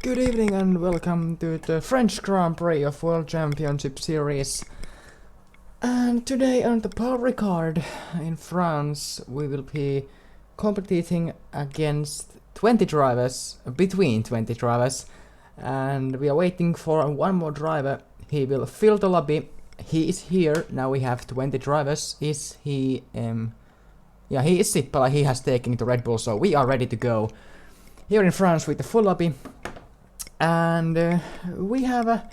Good evening and welcome to the French Grand Prix of World Championship Series. And today on the Paul Ricard in France we will be competing against 20 drivers, between 20 drivers, and we are waiting for one more driver. He will fill the lobby. He is here. Now we have 20 drivers. Is he yeah, he is Sippala. He has taken the Red Bull, so we are ready to go here in France with the full lobby. And we have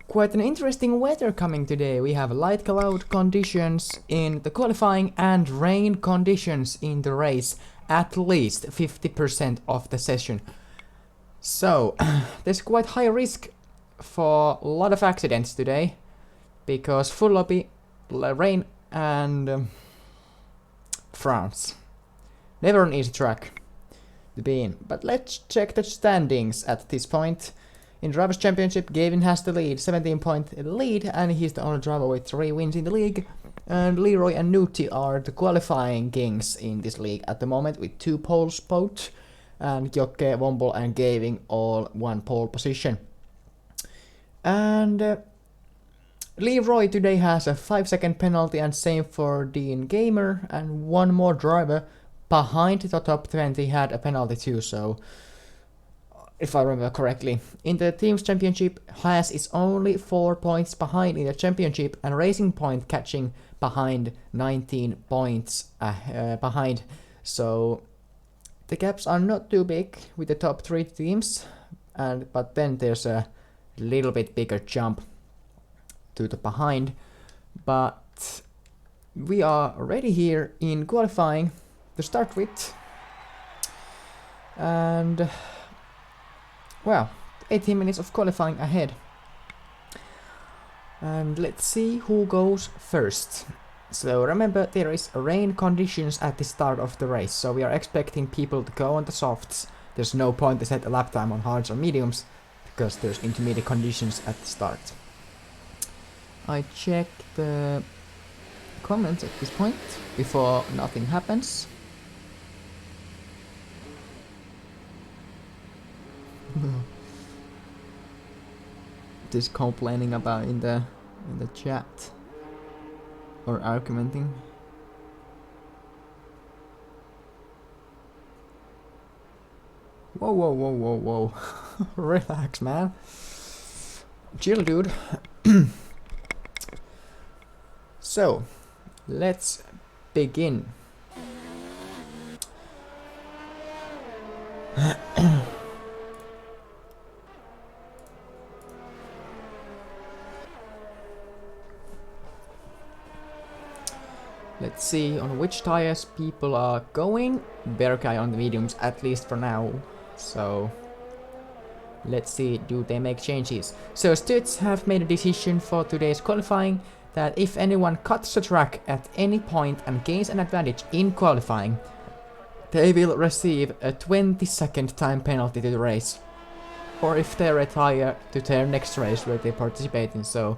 quite an interesting weather coming today. We have light cloud conditions in the qualifying and rain conditions in the race, at least 50% of the session. So there's quite high risk for a lot of accidents today, because full lobby, rain and France. Never an easy track to be in. But let's check the standings at this point. In Drivers' Championship, Gavin has the lead, 17-point lead, and he's the only driver with 3 wins in the league. And Leroy and Nuti are the qualifying kings in this league at the moment, with 2 poles both. And Jokke, Womble and Gavin all 1 pole position. And Leroy today has a 5-second penalty, and same for Dean Gamer, and 1 more driver behind the top 20 had a penalty too, so if I remember correctly. In the Teams Championship, Haas is only 4 points behind in the championship, and Racing Point catching behind 19 points behind, so the gaps are not too big with the top 3 teams, but then there's a little bit bigger jump to the behind. But we are ready here in qualifying to start with, and well, 18 minutes of qualifying ahead, and let's see who goes first. So remember, there is rain conditions at the start of the race, so we are expecting people to go on the softs. There's no point to set a lap time on hards or mediums because there's intermediate conditions at the start. I check the comments at this point before nothing happens. Just complaining about in the chat or argumenting. Whoa. Relax, man. Chill, dude. So, let's begin. Let's see on which tires people are going. Berkay on the mediums, at least for now. So let's see, do they make changes? So Stutz have made a decision for today's qualifying that if anyone cuts the track at any point and gains an advantage in qualifying, they will receive a 20-second time penalty to the race, or if they retire to their next race where they participate in. So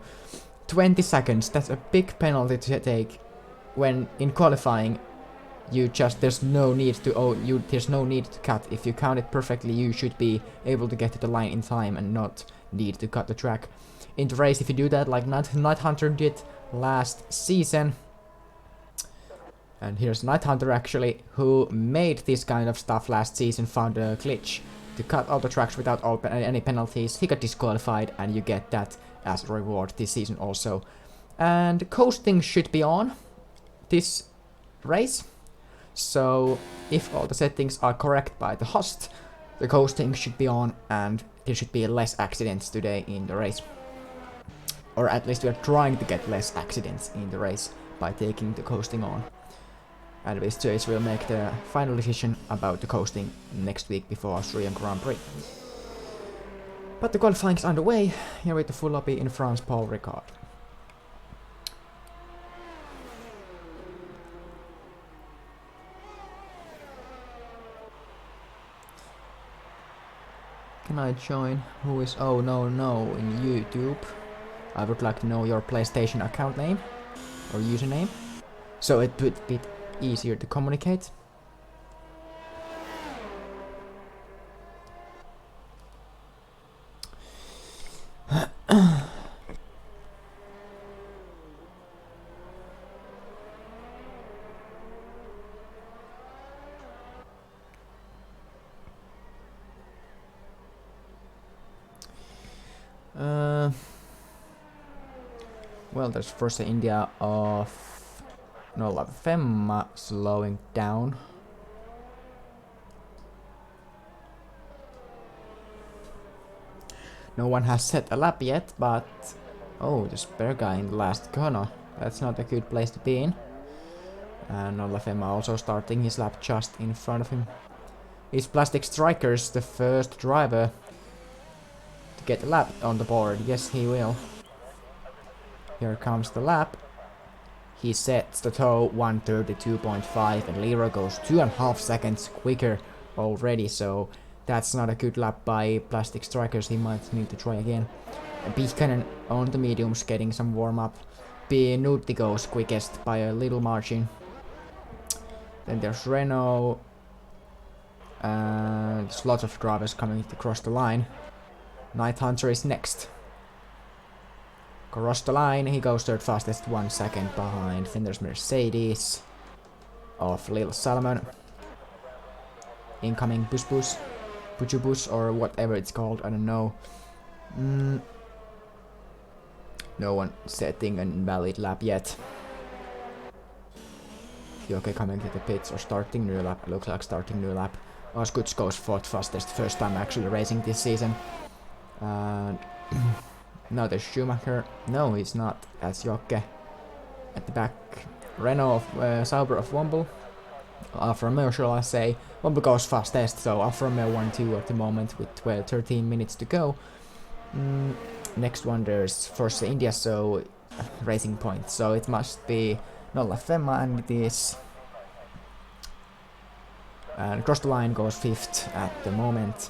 20 seconds, that's a big penalty to take. When in qualifying, there's no need to cut. If you count it perfectly, you should be able to get to the line in time and not need to cut the track. In the race, if you do that like Night Hunter did last season, and here's Night Hunter actually, who made this kind of stuff last season, found a glitch to cut all the tracks without any penalties. He got disqualified, and you get that as a reward this season also. And coasting should be on this race, so if all the settings are correct by the host, the coasting should be on and there should be less accidents today in the race. Or at least we are trying to get less accidents in the race by taking the coasting on. And Viz will make the final decision about the coasting next week before Austrian Grand Prix. But the qualifying is underway here with the full lobby in France, Paul Ricard. Can I join? Who is... oh no, in YouTube. I would like to know your PlayStation account name or username, so it would be easier to communicate. Well, there's first India of Nolla Femma slowing down. No one has set a lap yet, but oh, the spare guy in the last corner. That's not a good place to be in. And Nolla Femma also starting his lap just in front of him. Is Plastic Strikers the first driver to get a lap on the board? Yes, he will. Here comes the lap. He sets the toe 1:32.5 and Leroy goes 2.5 seconds quicker already, so that's not a good lap by Plastic Strikers. He might need to try again. Pihkanen on the mediums getting some warm up. Nutti goes quickest by a little margin. Then there's Renault. There's lots of drivers coming across the line. Night Hunter is next. Across the line, he goes third fastest, 1 second behind. Then there's Mercedes of Lil Salmon. Incoming Bus, or whatever it's called, I don't know. No one setting an invalid lap yet. Okay, coming to the pits or starting new lap. Looks like starting new lap. Oskuts goes fourth fastest, first time actually racing this season. Now there's Schumacher. No, he's not. That's Jokke at the back. Renault of Sauber of Womble. Alfa Romeo, shall I say. Womble goes fastest, so Alfa Romeo 1-2 at the moment with 13 minutes to go. Next one there's Force India, so Racing Point. So it must be Nolla Femma, and it is. And across the line goes fifth at the moment.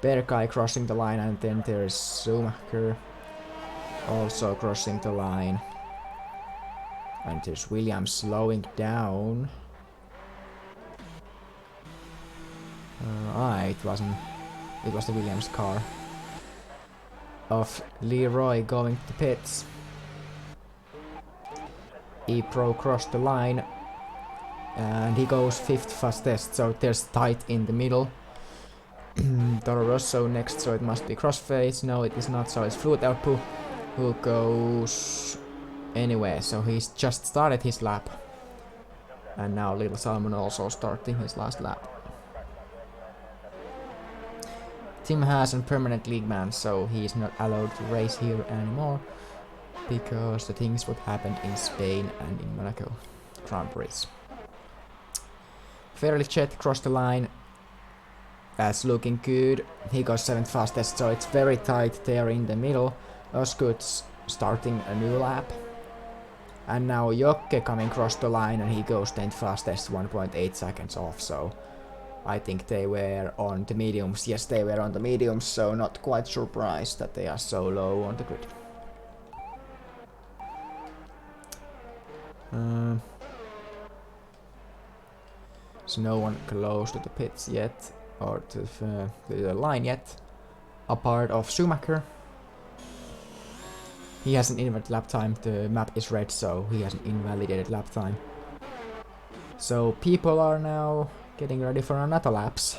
Berkai crossing the line, and then there's Schumacher also crossing the line. And there's Williams slowing down. It wasn't. It was the Williams car. Of Leroy going to the pits. E-Pro crossed the line. And he goes fifth fastest, so there's tight in the middle. Toro Rosso next, so it must be crossface. No, it is not, so it's Fluid Elpu who goes anyway. So he's just started his lap. And now Little Salmon also starting his last lap. Tim has a permanent league ban, so he's not allowed to race here anymore. Because the things what happened in Spain and in Monaco Grand Prix. Fairly Jet crossed the line. That's looking good. He goes 7th fastest, so it's very tight there in the middle. Oskuts starting a new lap. And now Jokke coming across the line, and he goes 10th fastest, 1.8 seconds off, so I think they were on the mediums. Yes, they were on the mediums, so not quite surprised that they are so low on the grid. So no one close to the pits yet, or to the line yet, apart of Schumacher. He has an invalid lap time, the map is red, so he has an invalidated lap time. So people are now getting ready for another laps.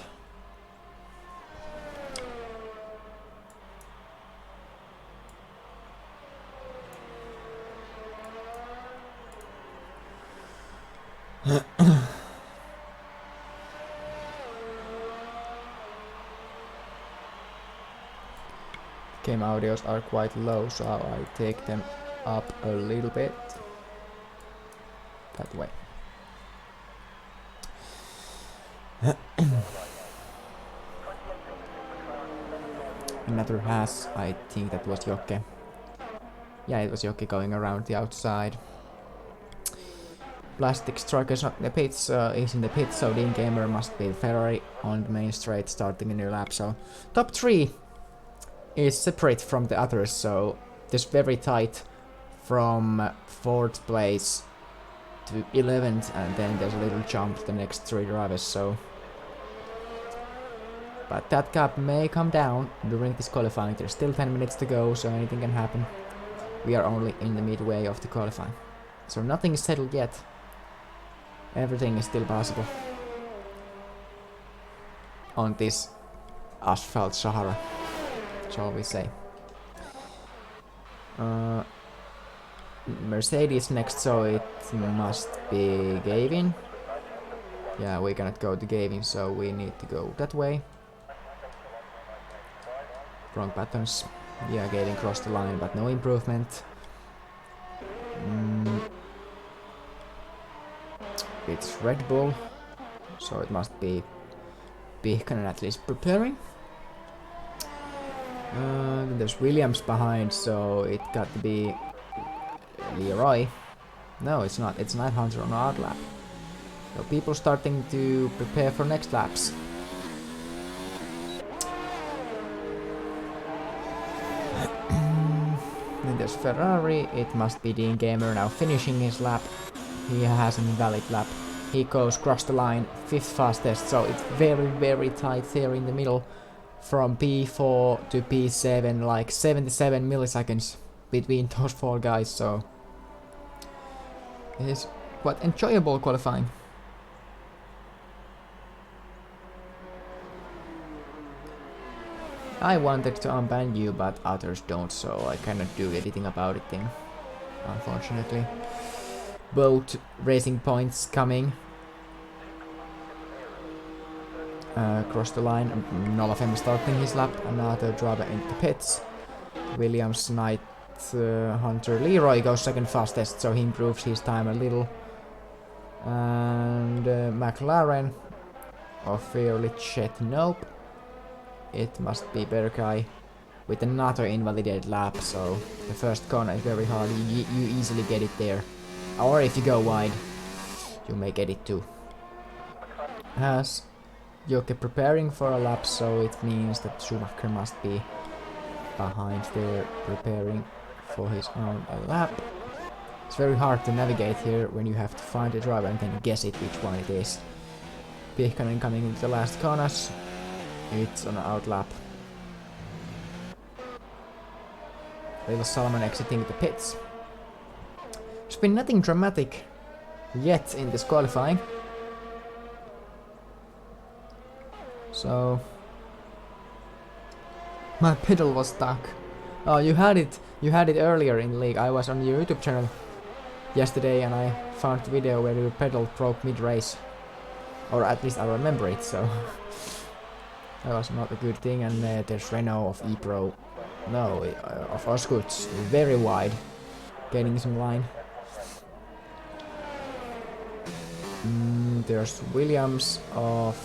Game audios are quite low, so I take them up a little bit. That way. Another has, I think that was Jokke. Yeah, it was Jokke going around the outside. Plastic Strikers in the pits, is in the pits, so Dean Gamer must be Ferrari on the main straight starting a new lap. So top 3 is separate from the others, so there's very tight from 4th place to 11th, and then there's a little jump to the next 3 drivers, so but that gap may come down during this qualifying. There's still 10 minutes to go, so anything can happen. We are only in the midway of the qualifying, so nothing is settled yet. Everything is still possible on this asphalt Sahara, shall we say. Uh, Mercedes next, so it must be Gavin. Yeah, we cannot go to Gavin, so we need to go that way. Wrong patterns. Yeah, Gavin crossed the line, but no improvement. It's Red Bull, so it must be Pihkanen at least preparing. There's Williams behind, so it got to be Leroy. No, it's not. It's Night Hunter on the out lap. So people starting to prepare for next laps. Then there's Ferrari. It must be Dean Gamer now finishing his lap. He has an invalid lap. He goes across the line, 5th fastest, so it's very, very tight there in the middle. From P4 to P7, like 77 milliseconds between those 4 guys, so it is quite enjoyable qualifying. I wanted to unban you, but others don't, so I cannot do anything about it then, unfortunately. Both racing points coming. Across the line, none of them starting his lap, another driver into pits. Williams, Knight, Hunter, Leroy goes 2nd fastest, so he improves his time a little. And McLaren, or fairly Chet, nope. It must be Berkay with another invalidated lap, so the first corner is very hard, you easily get it there. Or if you go wide, you may get it too. As Joke preparing for a lap, so it means that Schumacher must be behind there preparing for his own lap. It's very hard to navigate here when you have to find a driver and then guess it which one it is. Pihkanen coming into the last corners. It's on an out lap. Little Salmon exiting the pits. There's been nothing dramatic yet in this qualifying. So my pedal was stuck. Oh, you had it earlier in the league. I was on your YouTube channel yesterday and I found the video where your pedal broke mid-race. Or at least I remember it, so that was not a good thing. And there's Renault of ePro, no, of Oscoots, very wide, getting some line. There's Williams of,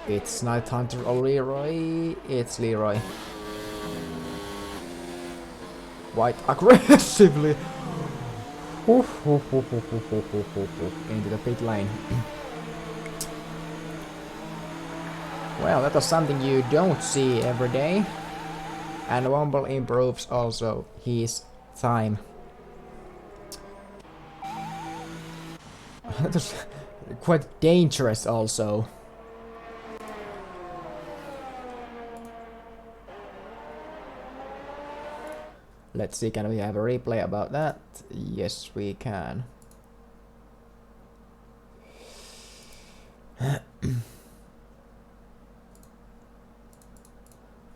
it's Night Hunter or Leroy, it's Leroy. Quite aggressively into the pit lane. Well, that was something you don't see every day. And Womble improves also his time. That was quite dangerous also. Let's see, can we have a replay about that? Yes, we can. That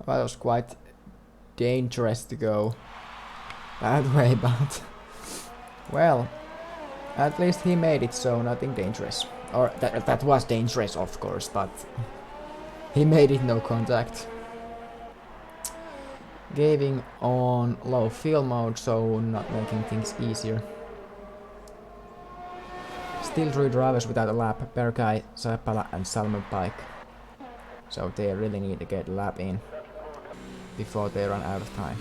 was quite dangerous to go that way, but well, at least he made it, so nothing dangerous. Or that was dangerous, of course, but he made it, no contact. Gaving on low fuel mode, so not making things easier. Still 3 drivers without a lap, Berkay, Seppala and Salmon Pike. So they really need to get a lap in before they run out of time.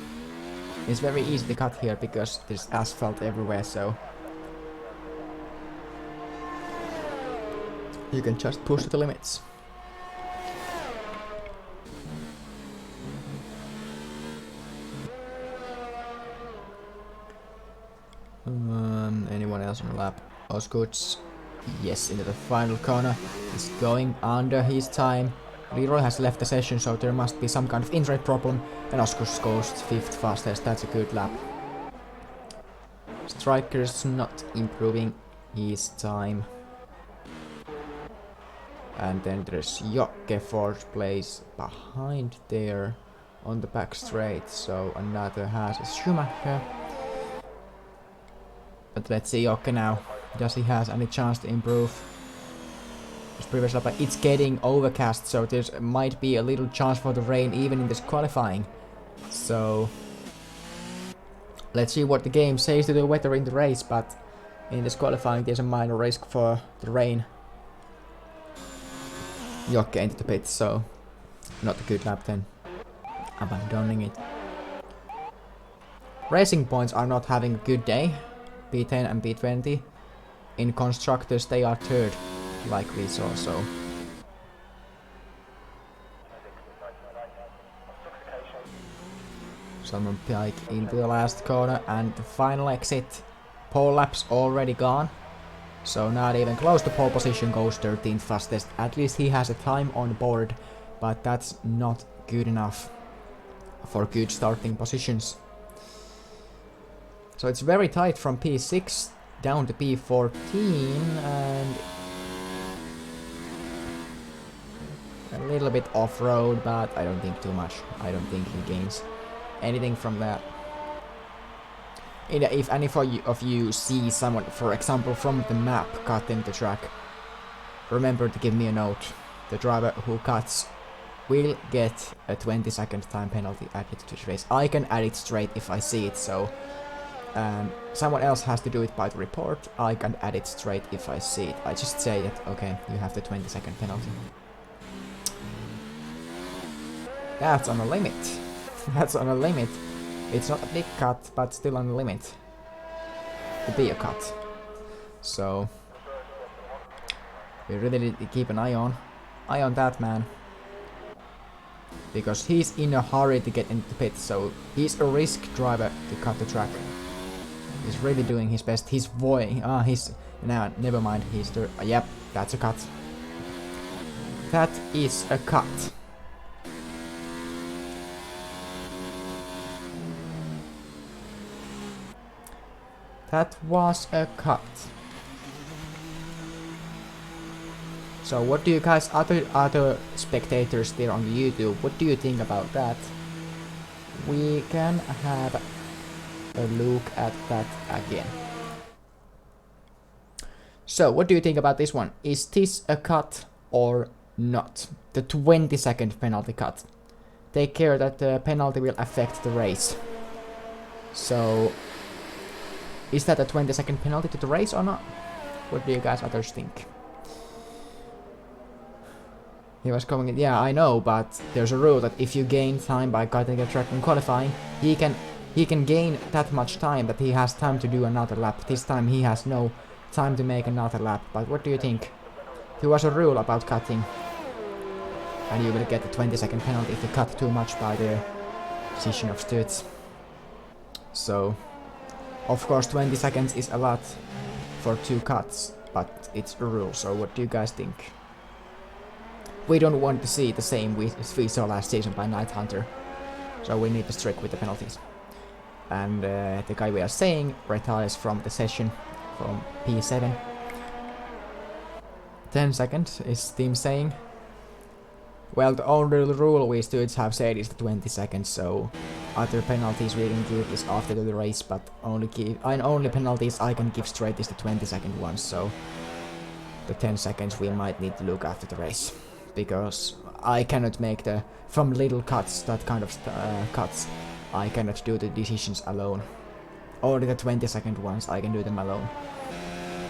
It's very easy to cut here because there's asphalt everywhere, so you can just push to the limits. Anyone else on the lap? Oscoots, yes, into the final corner. He's going under his time. Leroy has left the session, so there must be some kind of internet problem. And Oscoots goes 5th fastest, that's a good lap. Striker's not improving his time. And then there's Jokke 4th place behind there. on the back straight, so another has a Schumacher. But let's see Jokke now. Does he has any chance to improve his previous lap? But it's getting overcast, so there might be a little chance for the rain even in this qualifying. So let's see what the game says to the weather in the race, but in this qualifying there's a minor risk for the rain. Jokke into the pits, so not a good lap then. Abandoning it. Racing Points are not having a good day. P10 and P20. In constructors they are third, like we saw, so. Someone pike into the last corner and the final exit. Pole laps already gone. So not even close to pole position, goes 13th fastest. At least he has a time on board, but that's not good enough for good starting positions. So it's very tight from P6 down to P14 and a little bit off-road, but I don't think too much. I don't think he gains anything from that. If any of you see someone, for example, from the map cutting the track, remember to give me a note. The driver who cuts will get a 20-second time penalty added to this race. I can add it straight if I see it, so someone else has to do it by the report. I can add it straight if I see it. I just say that, okay, you have the 20-second penalty. That's on a limit. That's on a limit. It's not a big cut, but still on the limit to be a cut. So we really need to keep an eye on that man, because he's in a hurry to get into the pit. So he's a risk driver to cut the track. He's really doing his best. He's now never mind. He's the yep. That's a cut. That is a cut. That was a cut. So what do you guys, other spectators there on the YouTube, what do you think about that? We can have a look at that again. So what do you think about this one? Is this a cut or not? The 20-second penalty cut. Take care that the penalty will affect the race. So is that a 20-second penalty to the race or not? What do you guys others think? He was coming in, yeah, I know, but there's a rule that if you gain time by cutting a track in qualifying, he can gain that much time that he has time to do another lap. This time he has no time to make another lap. But what do you think? There was a rule about cutting, and you will get a 20-second penalty if you cut too much by the decision of stewards. So of course 20 seconds is a lot for 2 cuts, but it's a rule. So what do you guys think? We don't want to see the same we saw last season by Night Hunter, so we need to stick with the penalties. And the guy we are saying retires from the session from P7. 10 seconds is team saying. Well, the only rule we stewards have said is the 20 seconds, so other penalties we can give is after the race, but only penalties I can give straight is the 20-second ones, so the 10 seconds we might need to look after the race. Because I cannot make the, from little cuts, that kind of cuts, I cannot do the decisions alone. Only the 20-second ones, I can do them alone.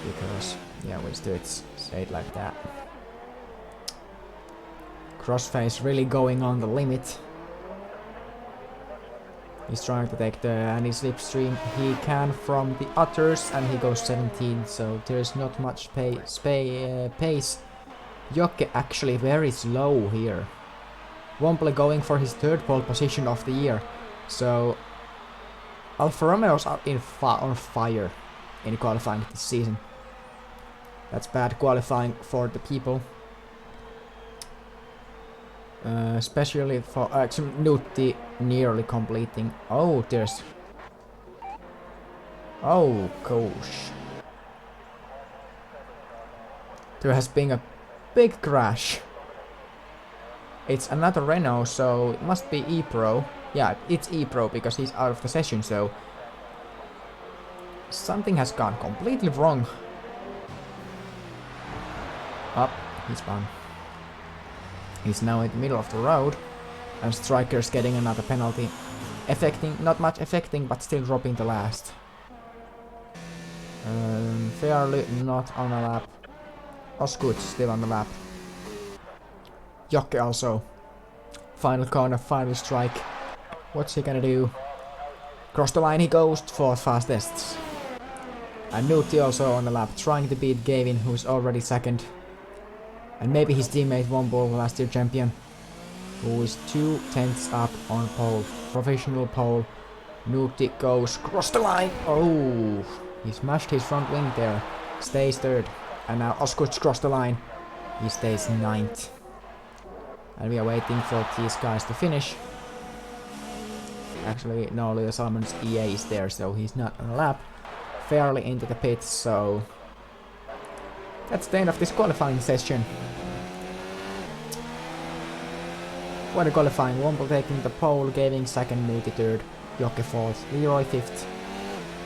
Because, yeah, we stewards say it like that. Crossface really going on the limit. He's trying to take the anti-slipstream he can from the others, and he goes 17, so there's not much pace. Jokke actually very slow here. Womble going for his 3rd pole position of the year. So Alfa Romeos are on fire in qualifying this season. That's bad qualifying for the people. Especially for Nutti nearly completing. Oh, there's. Oh gosh. There has been a big crash. It's another Renault, so it must be E-Pro. Yeah, it's E-Pro because he's out of the session, so something has gone completely wrong. Up, he's gone. He's now in the middle of the road, and Striker's getting another penalty. Affecting, not much affecting, but still dropping the last. Fairly not on a lap. Osgood's still on the lap. Jokke also. Final corner, final strike. What's he gonna do? Cross the line he goes, fourth fastest. And Nuti also on the lap, trying to beat Gavin, who's already second. And maybe his teammate won Ball, last year champion, who is 2/10 up on pole. Professional pole. Nuti goes cross the line. Oh, he smashed his front wing there. Stays third. And now Osgood's crossed the line. He stays ninth. And we are waiting for these guys to finish. Actually, no, Leo Salmon's EA is there, so he's not on a lap. Fairly into the pits, so that's the end of this qualifying session. What a qualifying. Womble taking the pole, Gavin second, Nuti third, Jokke fourth, Leroy fifth.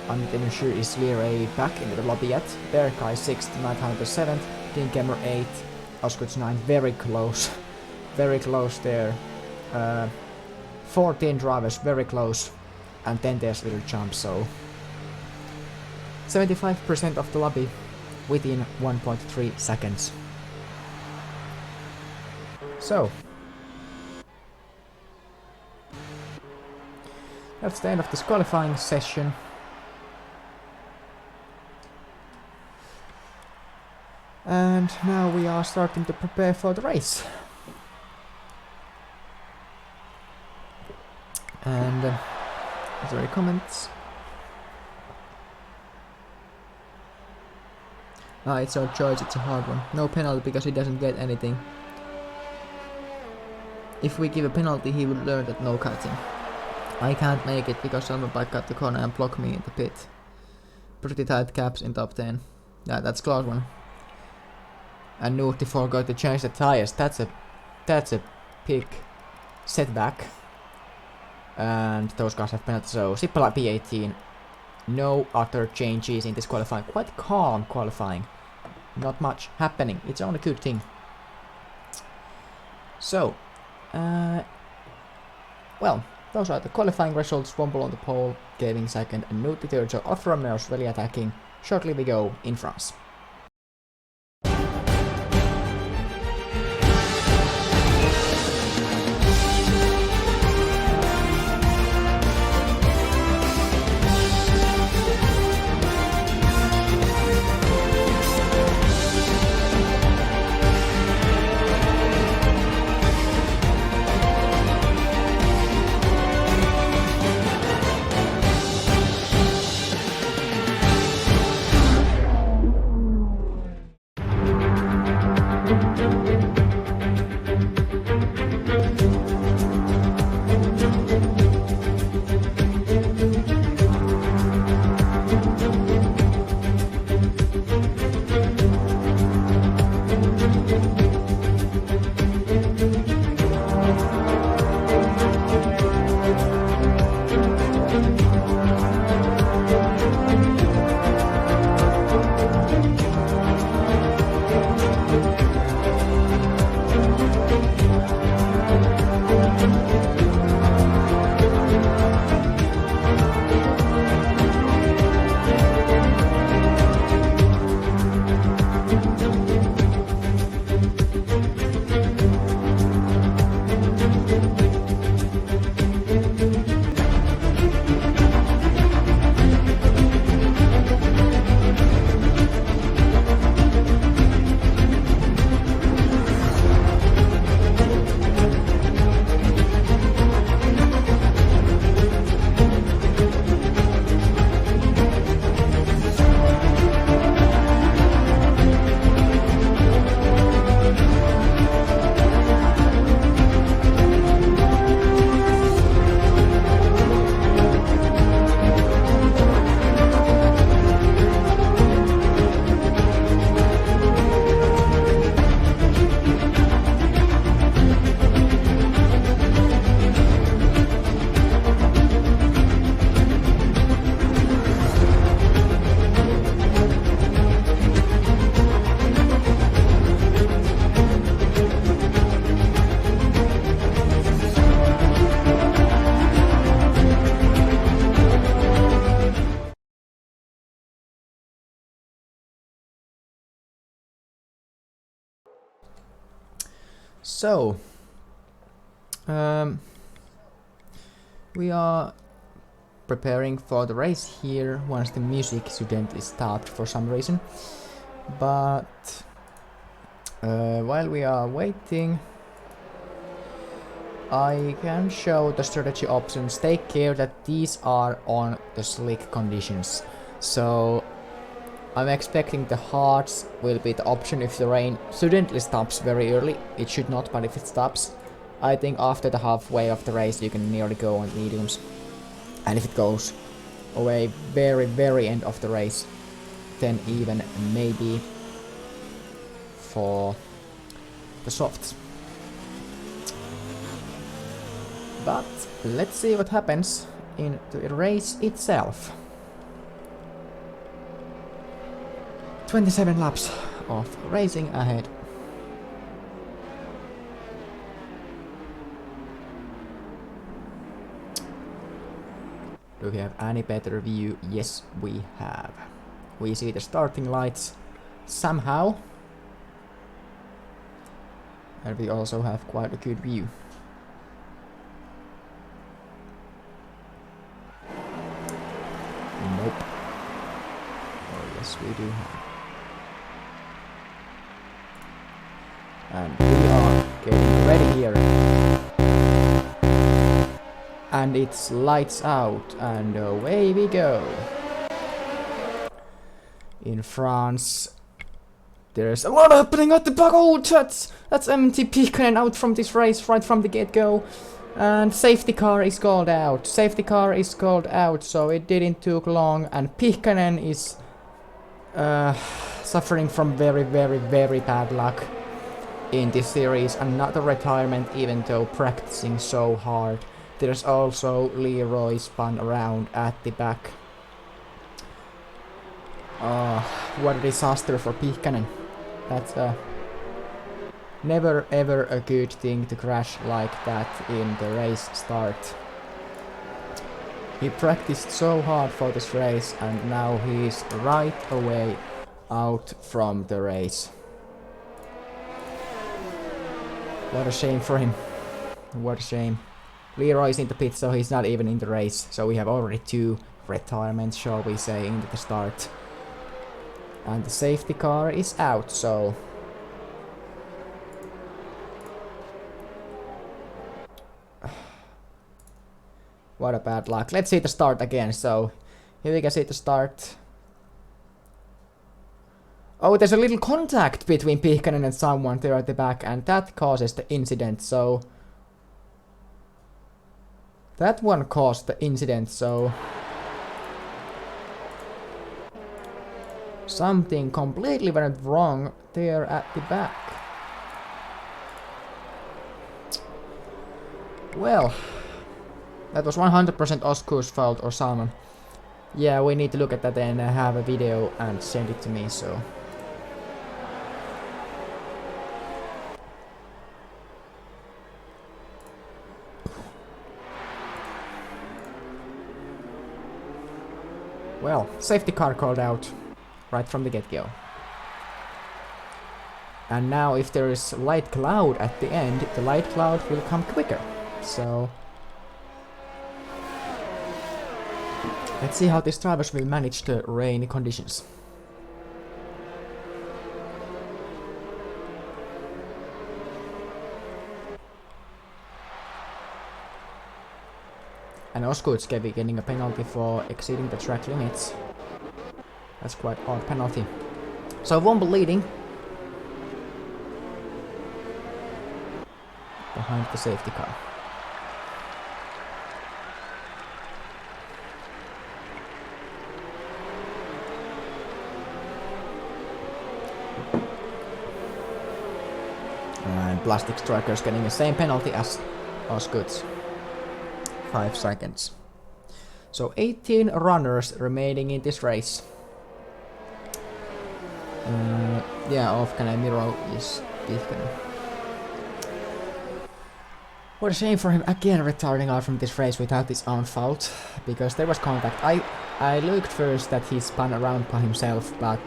I'm not even sure is Leroy back into the lobby yet. Berkai 6th, Nighthunter 7th, Dinkemmer 8th, Osgood's 9th, very close. Very close there. 14 drivers, very close. And then there's little jump, so 75% of the lobby within 1.3 seconds. So that's the end of this qualifying session. And now we are starting to prepare for the race. And is there any comments? It's our choice, it's a hard one. No penalty because he doesn't get anything. If we give a penalty, he would learn that no cutting. I can't make it because someone might cut the corner and block me in the pit. Pretty tight caps in top 10. Yeah, that's close one. And Nuti forgot to change the tires. That's a big setback. And those guys have penalties, so Sippala P18. No other changes in this qualifying. Quite calm qualifying. Not much happening. It's only a good thing. So, well, those are the qualifying results. Womble on the pole, Gavin second, and Nuti third. So Alfa Romeo's really attacking. Shortly we go in France. So, we are preparing for the race here once the music suddenly stopped for some reason. But while we are waiting, I can show the strategy options. Take care that these are on the slick conditions. So I'm expecting the hards will be the option if the rain suddenly stops very early. It should not, but if it stops, I think after the halfway of the race you can nearly go on mediums. And if it goes away very end of the race, then even maybe for the softs. But let's see what happens in the race itself. 27 laps of racing ahead. Do we have any better view? Yes, we have. We see the starting lights somehow. And we also have quite a good view. Nope. Oh yes, we do have. And we are getting ready here. And it's lights out and away we go. In France, there's a lot happening at the back. Oh, that's empty. Pikkanen out from this race right from the get-go. And safety car is called out. Safety car is called out, so it didn't took long. And Pikkanen is suffering from very bad luck in this series. Another retirement, even though practicing so hard. There's also Leroy spun around at the back. What a disaster for Pikkanen. That's never ever a good thing to crash like that in the race start. He practiced so hard for this race and now he's right away out from the race. What a shame for him. What a shame. Leroy's in the pit, so he's not even in the race. So we have already 2 retirements, shall we say, into the start. And the safety car is out, so... What a bad luck. Let's see the start again. So here we can see the start. Oh, there's a little contact between Pikkanen and someone there at the back, and that causes the incident, so... That one caused the incident, so... Something completely went wrong there at the back. Well... That was 100% Oskur's fault or Salmon. Yeah, we need to look at that and have a video and send it to me, so... Well, safety car called out right from the get-go. And now if there is light cloud at the end, the light cloud will come quicker. So... Let's see how these drivers will manage the rainy conditions. And Oskur's getting a penalty for exceeding the track limits. That's quite odd penalty. So Womble leading. Behind the safety car. And Plastic Striker's getting the same penalty as Oskur's. 5 seconds. So 18 runners remaining in this race. Yeah, off Canemiro is Pikkanen. What a shame for him again returning out from this race without his own fault, because there was contact. I looked first that he spun around by himself, but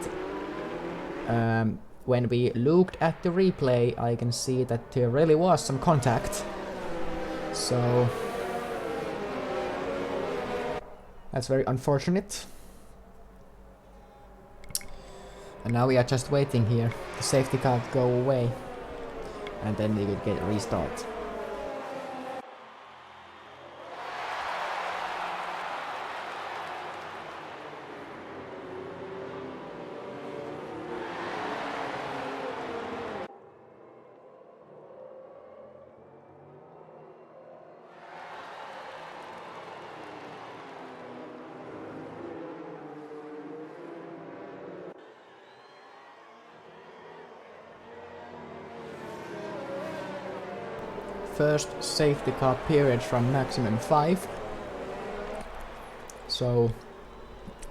when we looked at the replay, I can see that there really was some contact. So that's very unfortunate. And now we are just waiting here. The safety car to go away. And then we will get a restart. First safety car period from maximum 5. So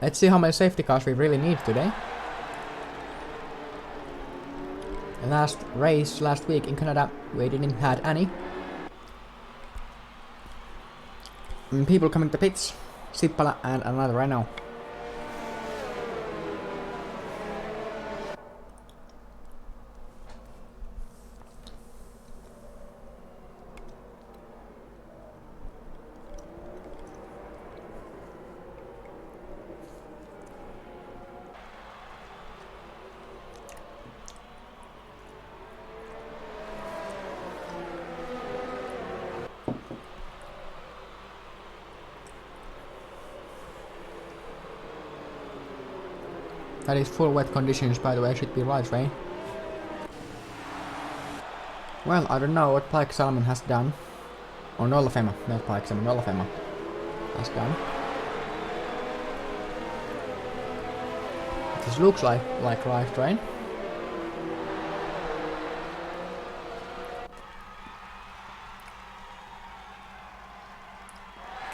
let's see how many safety cars we really need today. Last race last week in Canada we didn't have any. People coming to pits. Sippala and another Renault. That is full wet conditions, by the way, should be light rain. Well, I don't know what Pike Salmon has done. Or Nolla Femma, not Pike Salmon, Nolla Femma has done. This looks like light rain.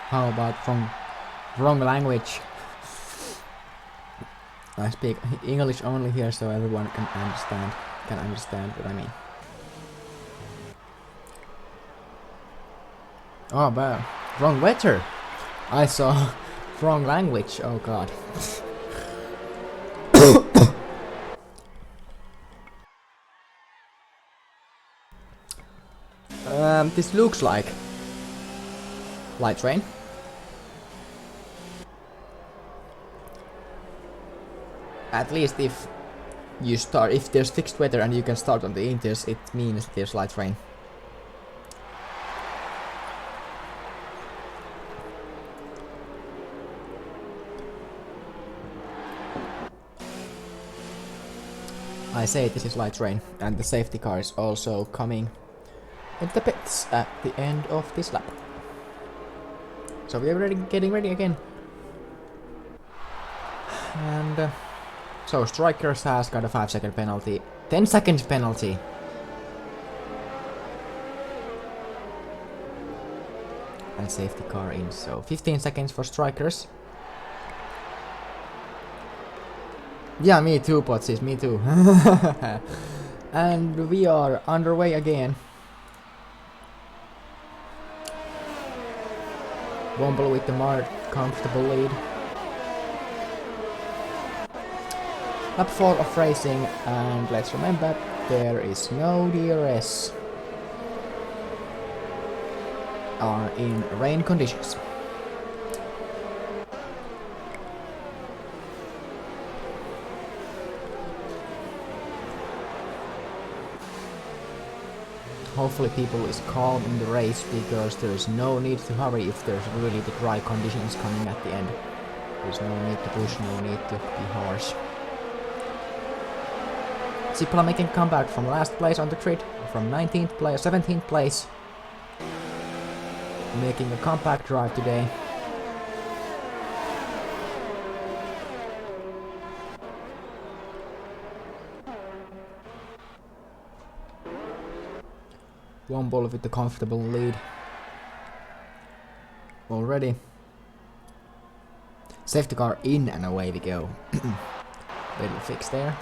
How about from wrong language? I speak English only here, so everyone can understand what I mean. Oh, but wrong weather. I saw wrong language. Oh god. This looks like light rain. At least if there's fixed weather and you can start on the inters, it means there's light rain. I say this is light rain, and the safety car is also coming into the pits at the end of this lap. So we are getting ready again. And so Strikers has got a 5-second penalty, 10-second penalty. And safety car in, so 15 seconds for Strikers. Yeah, me too, Potsis, me too. And we are underway again. Womble with the more comfortable lead. Lap 4 of racing, and let's remember there is no DRS. Are in rain conditions. Hopefully people is calm in the race, because there is no need to hurry if there's really the dry conditions coming at the end. There's no need to push, no need to be harsh. Sippala making a comeback from last place on the grid, from 19th place, 17th place. Making a compact drive today. Womble with the comfortable lead. Already. Safety car in, and away we go. Little fix there.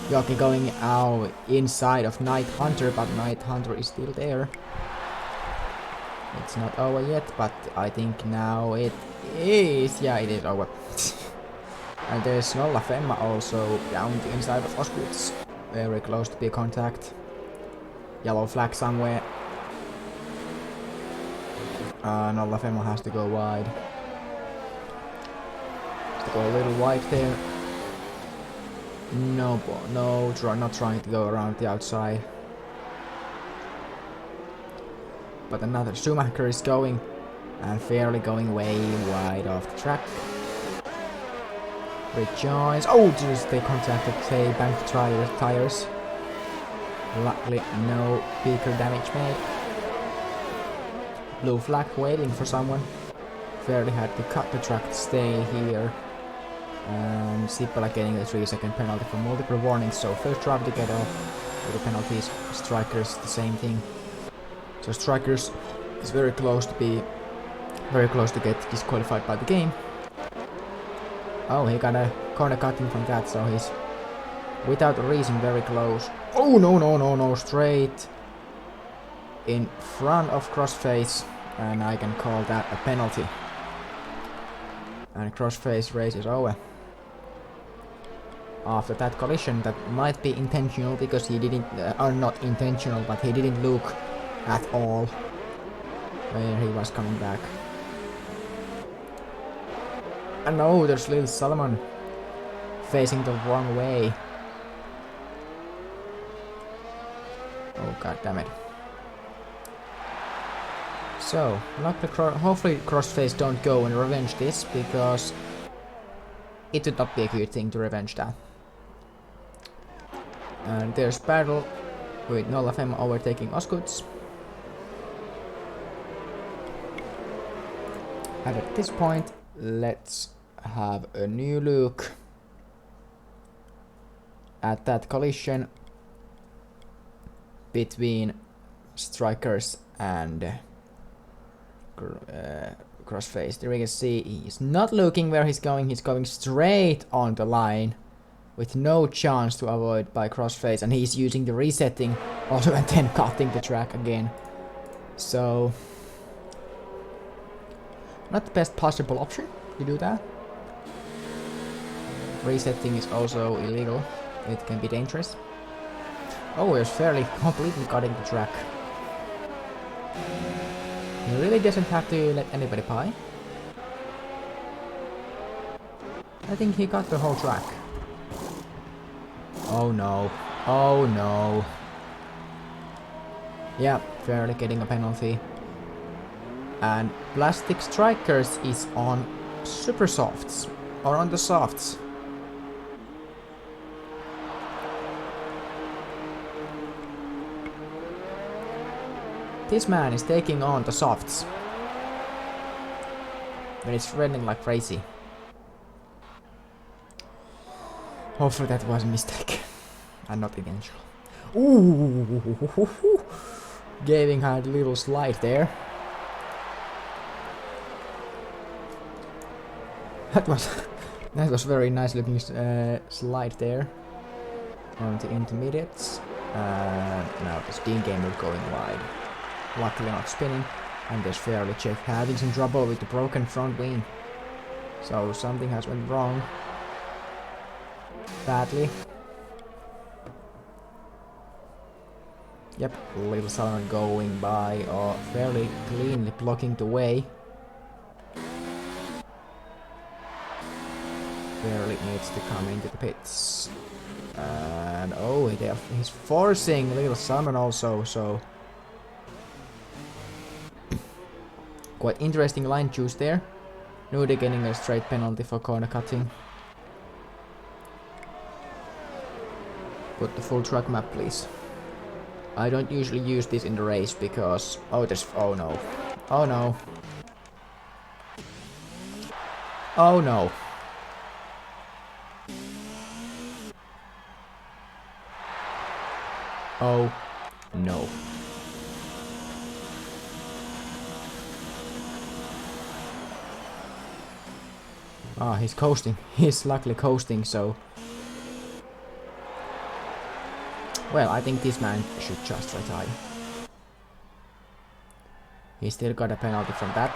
Jockey going out inside of Night Hunter, but Night Hunter is still there. It's not over yet, but I think now it is. Yeah, it is over. And there's Nolla Femma also down the inside of Oswoods. Very close to be contact. Yellow flag somewhere. Nolla Femmo has to go wide. Has to go a little wide there. No, not trying to go around the outside. But another Schumacher is going, and fairly going way wide off the track. Rejoins. Oh, just they contacted, say, banked tires. Luckily, no bigger damage made. Blue flag waiting for someone. Fairly had to cut the track to stay here. And Sippala getting a 3-second penalty for multiple warnings. So first driver to get off with the penalties. Strikers the same thing. So Strikers is very close to get disqualified by the game. Oh, he got a corner cutting from that, so he's without a reason very close. Oh no, straight in front of Crossface, and I can call that a penalty. And Crossface race is over. After that collision, that might be intentional because he didn't, or not intentional, but he didn't look at all where he was coming back. And no, there's little Solomon facing the wrong way. Oh god damn it. So, hopefully Crossface don't go and revenge this, because it would not be a good thing to revenge that. And there's battle with Nolla Femmo overtaking Osgood's. And at this point, let's have a new look at that collision between Strikers and Crossface. There we can see he's not looking where he's going straight on the line with no chance to avoid by Crossface, and he's using the resetting also and then cutting the track again. So not the best possible option to do that. Resetting is also illegal. It can be dangerous. Oh, he's fairly completely cutting the track. He really doesn't have to let anybody by. I think he got the whole track. Oh no. Oh no. Yeah, fairly getting a penalty. And Plastic Strikers is on super softs, or on the softs. This man is taking on the softs, but it's running like crazy. Hopefully that was a mistake and not intentional. Ooh, Gavin had a little slide there. That was very nice looking slide there on the intermediates. Now this Dean Gamer going wide. Luckily not spinning, and there's Fairly Check having some trouble with the broken front wing. So something has went wrong badly. Yep, Little Solomon going by, or fairly cleanly blocking the way. Fairly needs to come into the pits. And oh, he's forcing Little Solomon also, so quite interesting line choose there. Nude getting a straight penalty for corner cutting. Put the full track map, please. I don't usually use this in the race because oh no. Oh no. Oh no. Oh no. Ah, he's coasting. He's luckily coasting, so well, I think this man should just retire. He still got a penalty from that.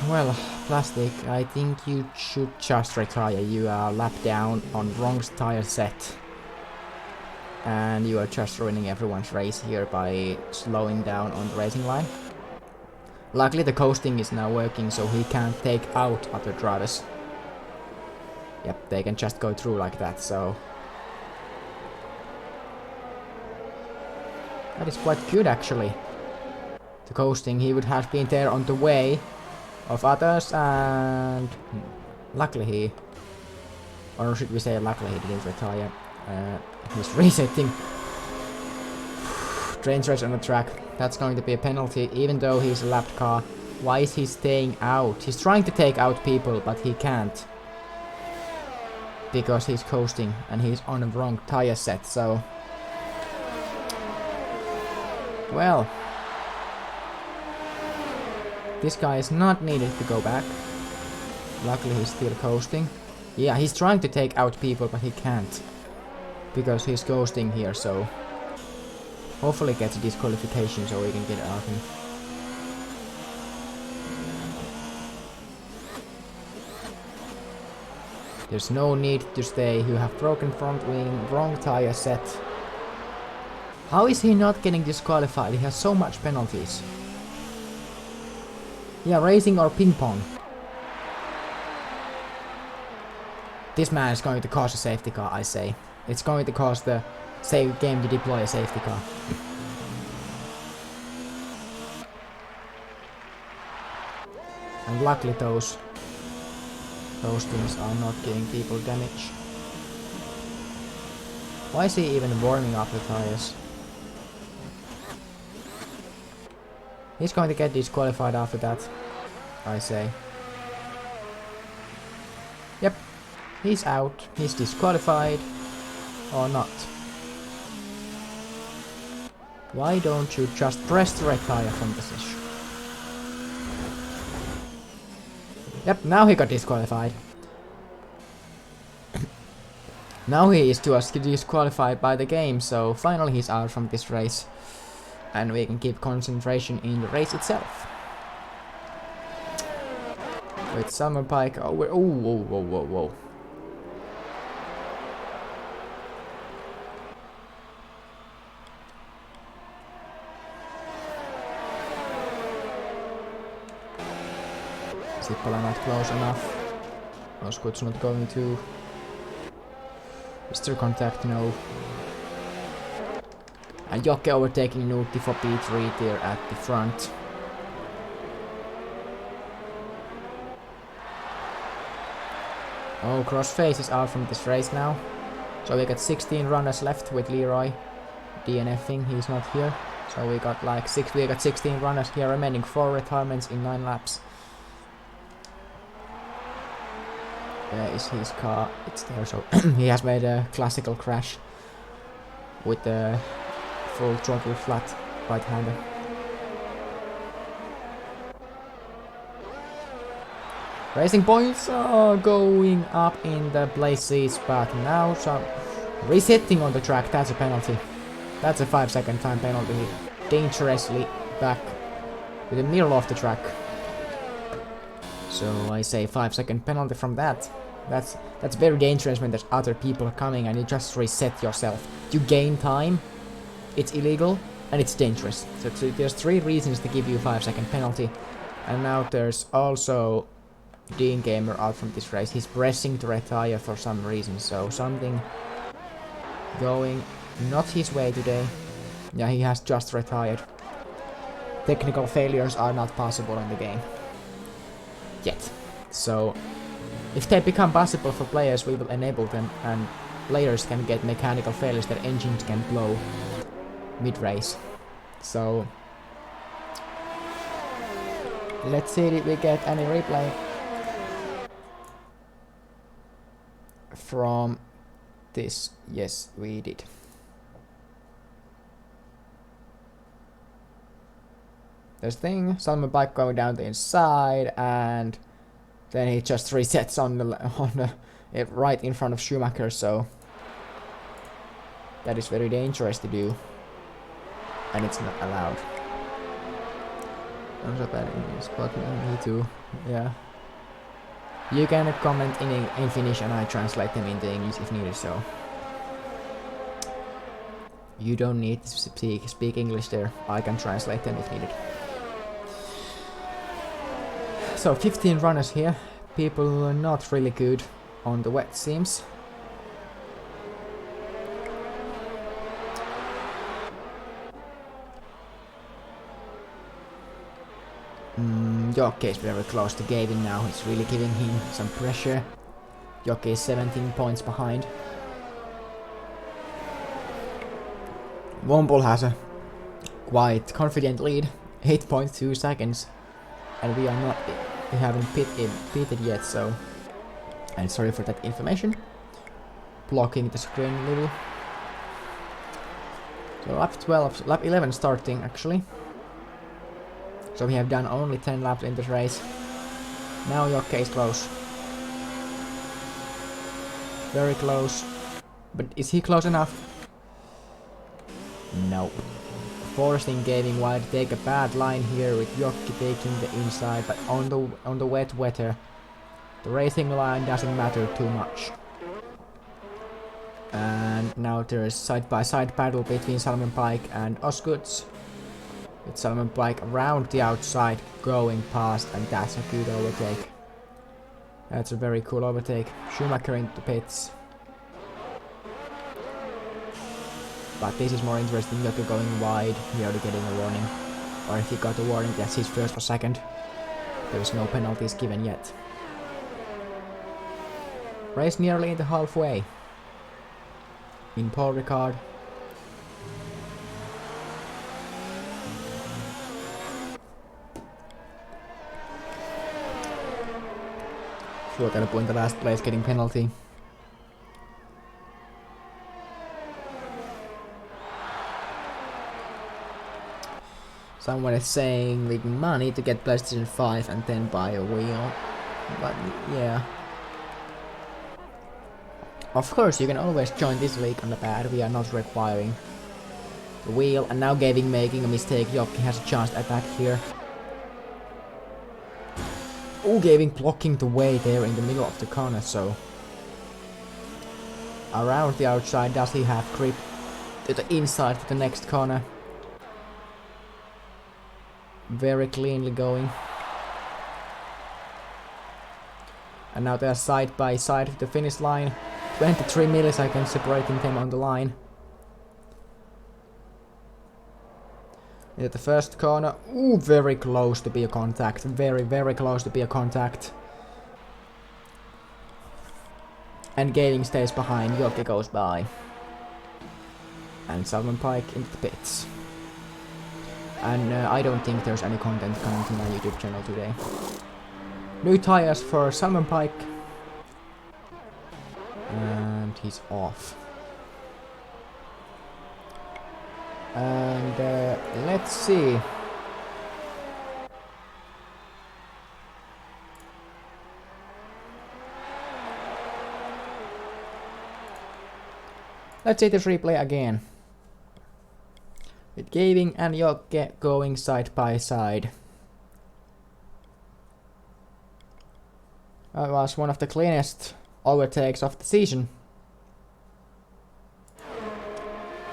Well, Plastic, I think you should just retire. You are lap down on wrong tire set. And you are just ruining everyone's race here by slowing down on the racing line. Luckily the coasting is now working, so he can't take out other drivers. Yep, they can just go through like that, so... That is quite good actually. The coasting, he would have been there on the way of others, and... Luckily he... Or should we say luckily he didn't retire. He's resetting. Dangerous on the track. That's going to be a penalty, even though he's a lapped car. Why is he staying out? He's trying to take out people, but he can't. Because he's coasting, and he's on the wrong tire set, so... Well... This guy is not needed to go back. Luckily he's still coasting. Yeah, he's trying to take out people, but he can't. Because he's coasting here, so... Hopefully gets a disqualification so we can get out of him. There's no need to stay. You have broken front wing, wrong tire set. How is he not getting disqualified? He has so much penalties. Yeah, racing or ping pong. This man is going to cause a safety car, I say. It's going to cause the game to deploy a safety car. And luckily those things are not giving people damage. Why is he even warming up the tires? He's going to get disqualified after that, I say. Yep, he's out. He's disqualified. Or not. Why don't you just press the red tire from the session? Yep, now he got disqualified. Now he is disqualified by the game, so finally he's out from this race. And we can keep concentration in the race itself. With Summer Bike, oh, whoa. Sippola not close enough. Osgood's not going to. Mr. Contact, no. And Jokke overtaking Nuutti for P3 there at the front. Oh, Crossface is out from this race now. So we got 16 runners left with Leroy DNFing, he's not here. So we got like 16 runners here remaining, 4 retirements in 9 laps. Where is his car? It's there, so he has made a classical crash with the full throttle flat right-hander. Racing points are going up in the places, but now some resetting on the track, that's a penalty. That's a 5-second time penalty. Dangerously back to the middle of the track. So I say 5-second penalty from that. That's very dangerous when there's other people coming and you just reset yourself. You gain time, it's illegal, and it's dangerous. So there's 3 reasons to give you a 5-second penalty. And now there's also Dean Gamer out from this race. He's pressing to retire for some reason, so something going not his way today. Yeah, he has just retired. Technical failures are not possible in the game. Yet. So, if they become possible for players, we will enable them, and players can get mechanical failures that engines can blow mid-race. So, let's see if we get any replay from this. Yes, we did. There's thing, Salmon Bike going down the inside, and then he just resets on the right in front of Schumacher, so that is very dangerous to do, and it's not allowed. I'm so bad in spot me too. Yeah. You can comment in Finnish and I translate them into English if needed, so you don't need to speak English there. I can translate them if needed. So 15 runners here. People are not really good on the wet seams. Jokke is very close to Gavin now. It's really giving him some pressure. Jokke is 17 points behind. Womble has a quite confident lead, 8.2 seconds, and we haven't pitted yet, so I'm sorry for that information. Blocking the screen a little. So lap 11 starting actually. So we have done only 10 laps in this race. Now Jokke is close. Very close. But is he close enough? No. Forcing Gavin wide, take a bad line here with Jokke taking the inside, but on the wetter, the racing line doesn't matter too much. And now there is side-by-side battle between Salmon Pike and Osgood's. With Salmon Pike around the outside going past, and that's a good overtake. That's a very cool overtake. Schumacher into pits. But this is more interesting. Jokke going wide, he already getting a warning. Or if he got a warning, that's his first or second. There is no penalties given yet. Race nearly in the halfway. In Paul Ricard. Suokarpu in the last place getting penalty. Someone is saying with money to get PlayStation 5 and then buy a wheel. But yeah. Of course, you can always join this week on the pad. We are not requiring the wheel. And now Gavin making a mistake. Jokke has a chance to attack here. Oh, Gavin blocking the way there in the middle of the corner, so around the outside, does he have grip to the inside to the next corner? Very cleanly going. And now they are side by side with the finish line. 23 milliseconds separating them on the line. At the first corner, ooh, very close to be a contact. Very, very close to be a contact. And Gavin stays behind, Jokke goes by. And Salmon Pike into the pits. And I don't think there's any content coming to my YouTube channel today. New tires for Salmon Pike. And he's off. And let's see. Let's see this replay again. With Gavin and Jokke going side by side. That was one of the cleanest overtakes of the season.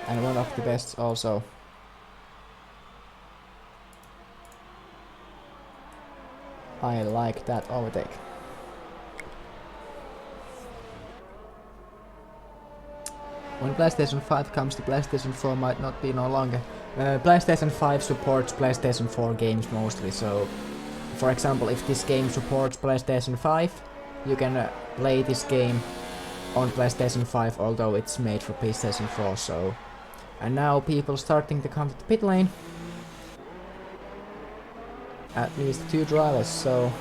And one of the best also. I like that overtake. When PlayStation 5 comes to PlayStation 4 might not be no longer. PlayStation 5 supports PlayStation 4 games mostly, so for example if this game supports PlayStation 5, you can play this game on PlayStation 5 although it's made for PlayStation 4, so. And now people starting to come to the pit lane. At least 2 drivers, so.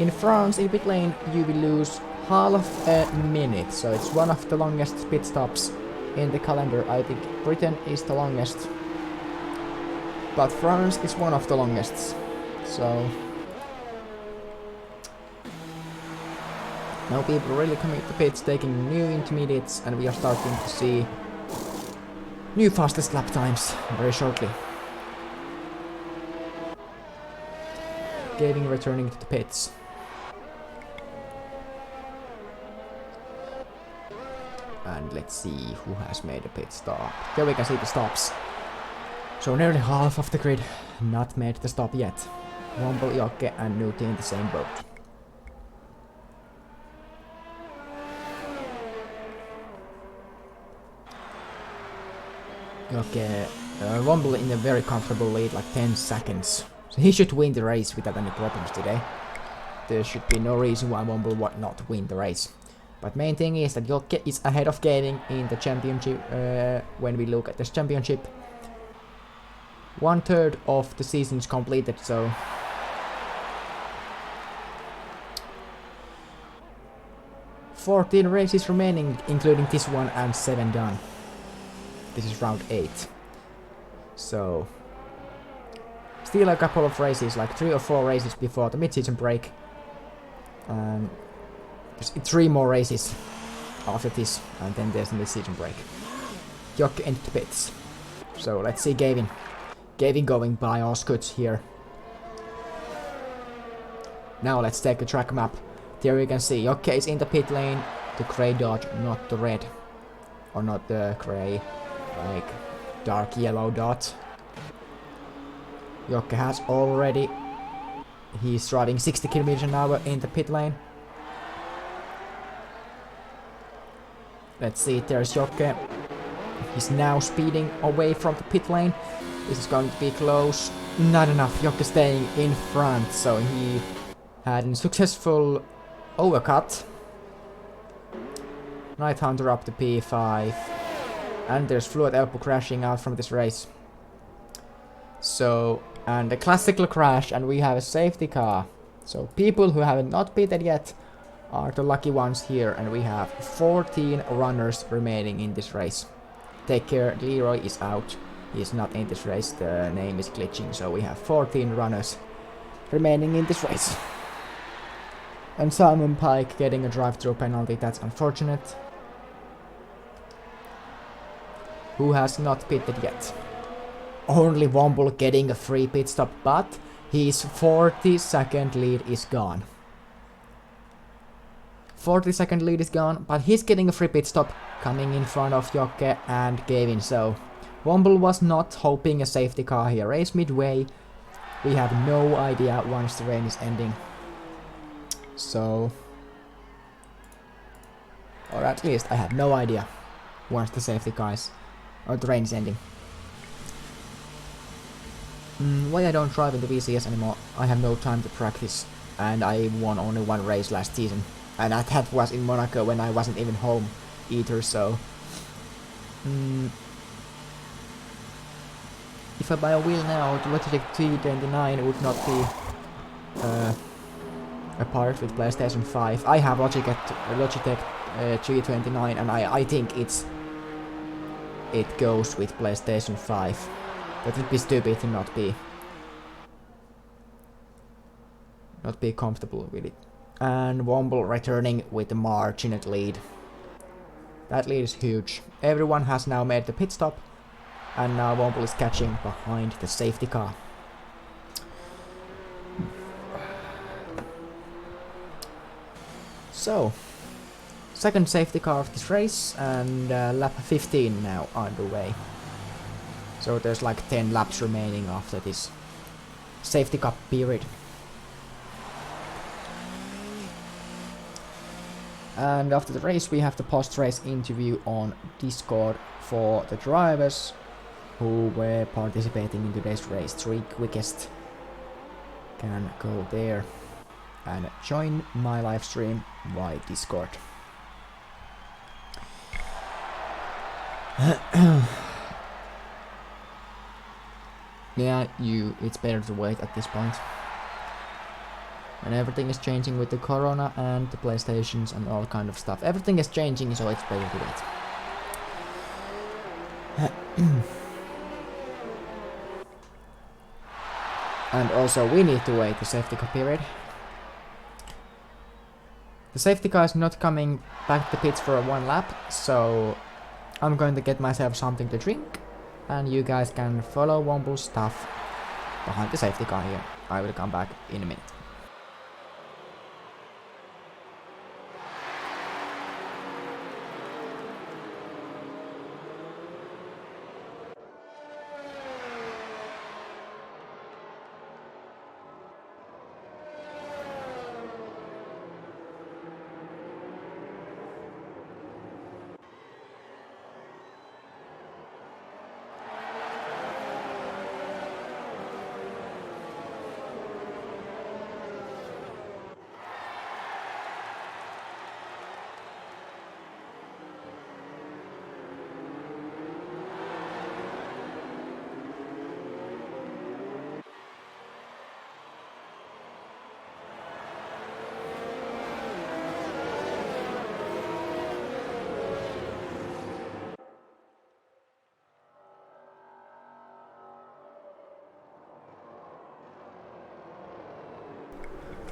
In France, in pit lane, you will lose half a minute, so it's one of the longest pit stops in the calendar. I think Britain is the longest, but France is one of the longest, so. Now people really coming to the pits, taking new intermediates, and we are starting to see new fastest lap times very shortly. Gavin returning to the pits. And let's see who has made a pit stop. Here we can see the stops. So nearly half of the grid not made the stop yet. Womble, Jokke and Nuti in the same boat. Jokke, Womble in a very comfortable lead, like 10 seconds. So he should win the race without any problems today. There should be no reason why Womble would not win the race. But main thing is that Jokke is ahead of Gavin in the championship. When we look at this championship, 1/3 of the season is completed, so 14 races remaining, including this one, and 7 done. This is round 8. So still a couple of races, like 3 or 4 races before the mid-season break. There's 3 more races after this, and then there's the mid-season break. Jokke into the pits. So let's see Gavin. Gavin going by Osgood here. Now let's take a track map. There you can see Jokke is in the pit lane. The grey dot, not the red. Or not the grey, like dark yellow dot. Jokke has already. He's driving 60 km/h in the pit lane. Let's see, there's Jokke. He's now speeding away from the pit lane. This is going to be close. Not enough. Jokke staying in front, so he had a successful overcut. Night Hunter up to P5. And there's Fluid Elbow crashing out from this race. So, and a classical crash, and we have a safety car. So people who have not pitted yet are the lucky ones here, and we have 14 runners remaining in this race. Take care, Leroy is out. He is not in this race, the name is glitching, so we have 14 runners remaining in this race. And Simon Pike getting a drive-through penalty, that's unfortunate. Who has not pitted yet? Only Womble getting a free pit stop, but his 40-second lead is gone. 40-second lead is gone, but he's getting a free pit stop coming in front of Jokke and Gavin, so Womble was not hoping a safety car here. Race midway, we have no idea once the rain is ending. So, or at least I have no idea once the safety car is, or the rain is ending. Why I don't drive in the VCS anymore? I have no time to practice, and I won only 1 race last season. And that was in Monaco when I wasn't even home either, so if I buy a wheel now, the Logitech T29 would not be a part with PlayStation 5. I have Logitech G29, and I think it goes with PlayStation 5. That would be stupid to not be comfortable with it. And Womble returning with a marginate lead. That lead is huge. Everyone has now made the pit stop, and now Womble is catching behind the safety car. So, second safety car of this race, and lap 15 now underway. So there's like 10 laps remaining after this safety car period. And after the race we have the post-race interview on Discord for the drivers who were participating in today's race. 3 quickest can go there and join my live stream via Discord. Yeah, it's better to wait at this point. And everything is changing with the corona and the PlayStations and all kind of stuff. Everything is changing, so it's better to wait. And also we need to wait the safety car period. The safety car is not coming back to the pits for 1 lap, so I'm going to get myself something to drink and you guys can follow Womble's stuff behind the safety car here. I will come back in a minute.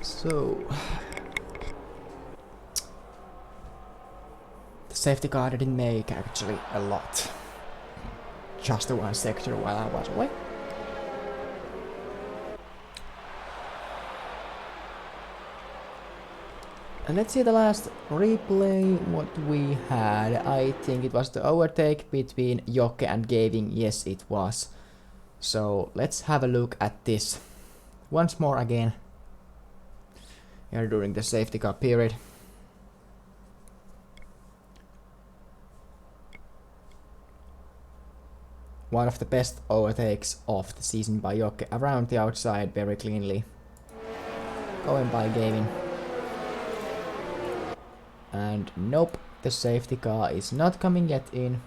So, the safety car didn't make actually a lot. Just the one sector while I was away. And let's see the last replay, what we had. I think it was the overtake between Jokke and Gavin. Yes, it was. So let's have a look at this once more again. Here during the safety car period. One of the best overtakes of the season by Jokke, around the outside very cleanly. Going by Gavin. And nope, the safety car is not coming yet in.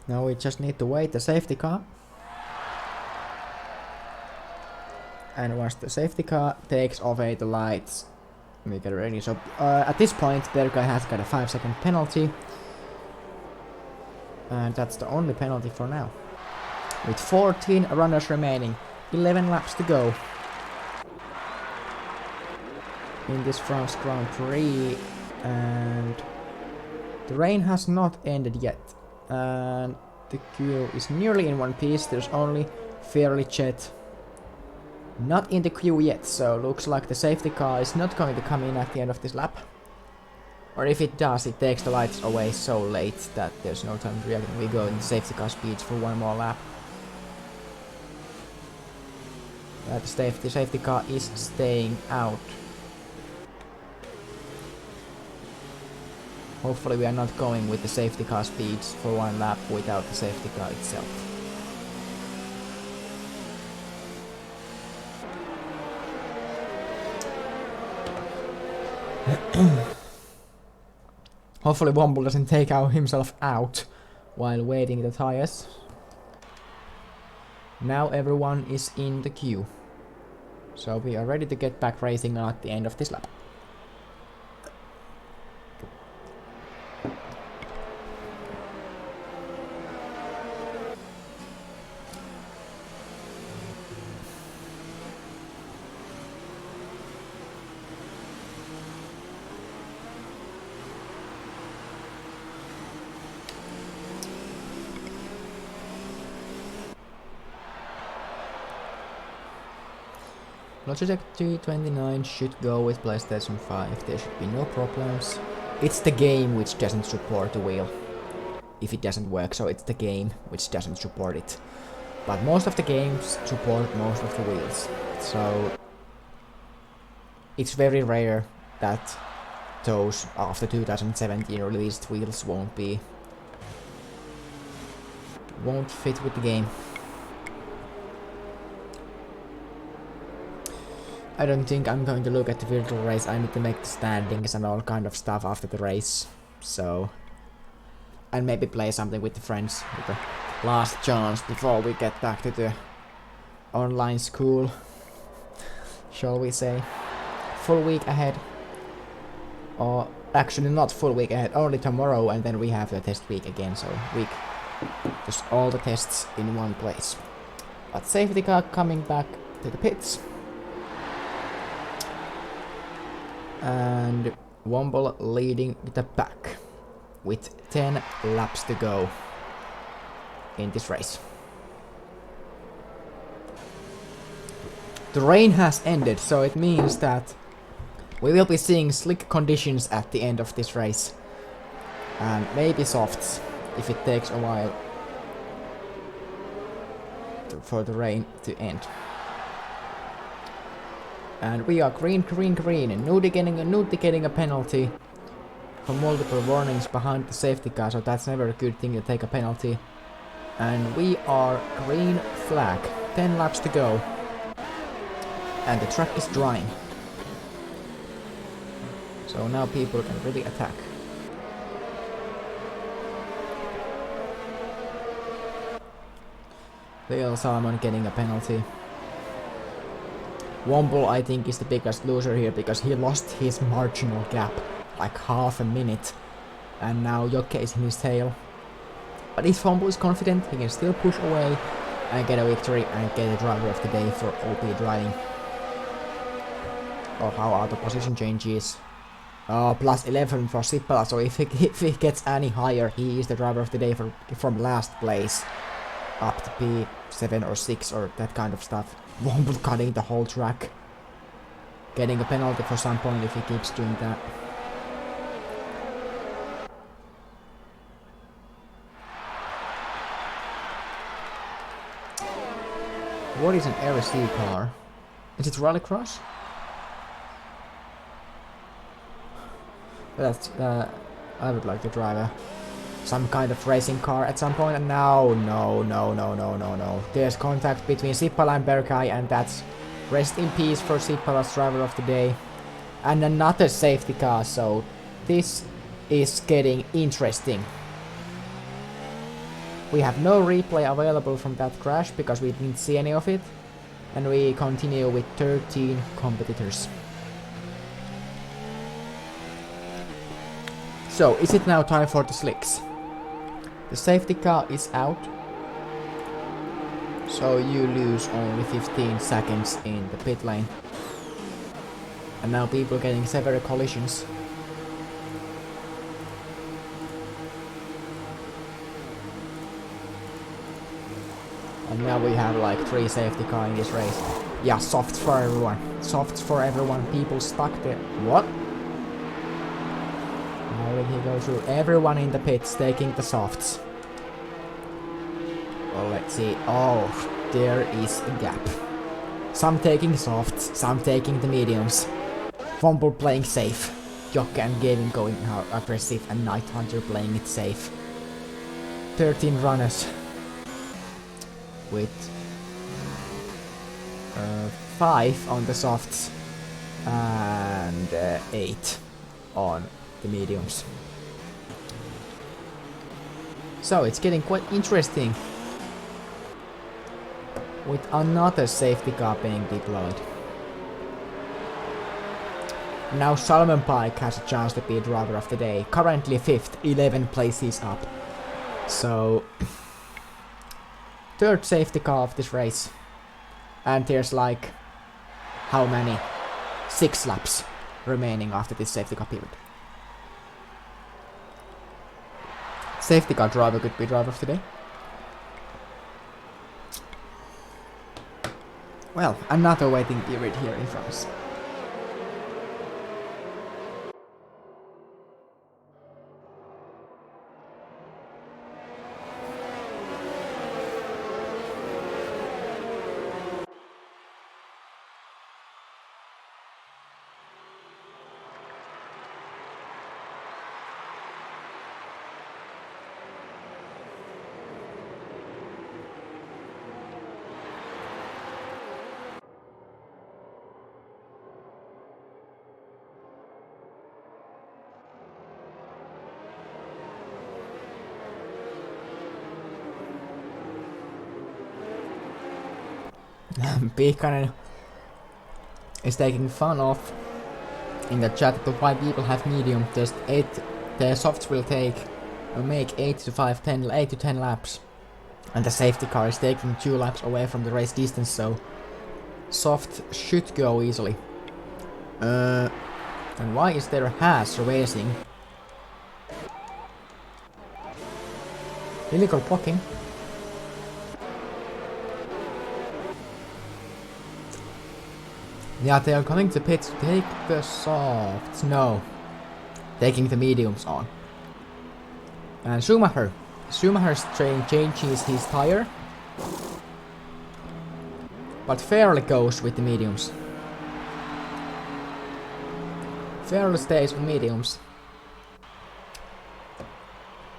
Now we just need to wait the safety car. And once the safety car takes away the lights, we get ready. So at this point, Berkay has got a 5-second penalty. And that's the only penalty for now. With 14 runners remaining, 11 laps to go. In this France Grand Prix. And the rain has not ended yet. And the queue is nearly in one piece. There's only Fairly Chet not in the queue yet, so looks like the safety car is not going to come in at the end of this lap. Or if it does, it takes the lights away so late that there's no time to react. We go in safety car speeds for one more lap. The safety car is staying out. Hopefully we are not going with the safety car speeds for one lap without the safety car itself. Hopefully Womble doesn't take himself out while waiting the tires. Now everyone is in the queue. So we are ready to get back racing at the end of this lap. Logitech G29 should go with PlayStation 5, there should be no problems. It's the game which doesn't support the wheel. If it doesn't work, so it's the game which doesn't support it. But most of the games support most of the wheels. So it's very rare that those after 2017 released wheels won't fit with the game. I don't think I'm going to look at the virtual race. I need to make the standings and all kind of stuff after the race. So, and maybe play something with the friends with the last chance before we get back to the online school. Shall we say? Full week ahead. Or actually not full week ahead, only tomorrow, and then we have the test week again. So Just all the tests in one place. But safety car coming back to the pits. And Womble leading the pack with 10 laps to go in this race. The rain has ended, so it means that we will be seeing slick conditions at the end of this race. And maybe softs, if it takes a while for the rain to end. And we are green, green, green, and Nudi getting a penalty for multiple warnings behind the safety car, so that's never a good thing to take a penalty. And we are green flag, 10 laps to go. And the track is drying. So now people can really attack. Lil Salmon getting a penalty. Womble, I think, is the biggest loser here because he lost his marginal gap, like half a minute. And now Jokke is in his tail. But if Womble is confident, he can still push away and get a victory and get a driver of the day for OP driving. Oh, how are the position changes? Oh, plus 11 for Sippala, so if he gets any higher, he is the driver of the day from last place. Up to P7 or 6 or that kind of stuff. Womble cutting the whole track. Getting a penalty for some point if he keeps doing that. What is an RSC car? Is it rallycross? That's I would like to drive some kind of racing car at some point, and no. There's contact between Sippala and Berkay, and that's rest in peace for Sippala's driver of the day. And another safety car, so this is getting interesting. We have no replay available from that crash because we didn't see any of it, and we continue with 13 competitors. So, is it now time for the slicks? The safety car is out, so you lose only 15 seconds in the pit lane. And now people getting severe collisions. And now we have like 3 safety cars in this race. Yeah, softs for everyone. Softs for everyone. People stuck there. What? How did he go through? Everyone in the pits taking the softs. Well, let's see. Oh, there is a gap. Some taking softs, some taking the mediums. Womble playing safe. Jokke and Gavin going aggressive, and Night Hunter playing it safe. 13 runners. With 5 on the softs and 8 on the mediums. So it's getting quite interesting with another safety car being deployed. Now Salmon Pike has a chance to be driver of the day. Currently 5th, 11 places up. So 3rd safety car of this race. And there's like how many? 6 laps remaining after this safety car period. Safety car driver could be driver of the day. Well, another waiting period here in France. Pihkanen is taking fun off in the chat to why people have medium test 8. The softs will take make 8 to 10 laps. And the safety car is taking 2 laps away from the race distance, so soft should go easily. And why is there a Haas racing? Illegal blocking. Yeah, they are coming to pits to take the softs. No. Taking the mediums on. And Schumacher's train changes his tire. But fairly goes with the mediums. Fairly stays with mediums.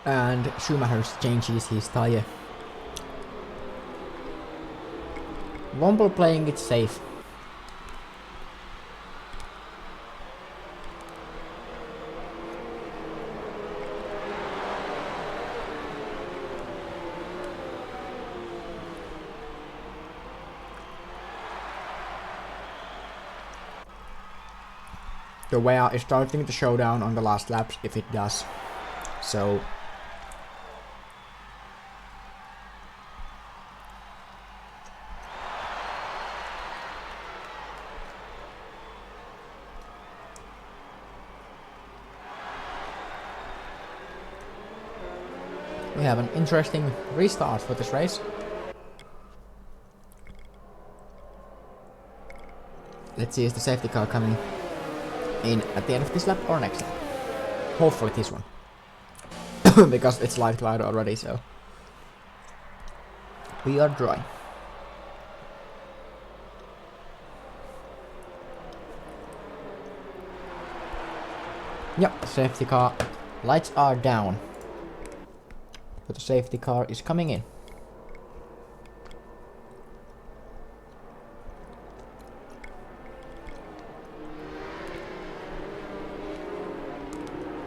And Schumacher changes his tire. Rumble playing it safe. The wear is starting the showdown on the last laps if it does. So we have an interesting restart for this race. Let's see, is the safety car coming in at the end of this lap or next lap? Hopefully this one. Because it's light cloud already, so we are dry. Yep, safety car. Lights are down. But the safety car is coming in.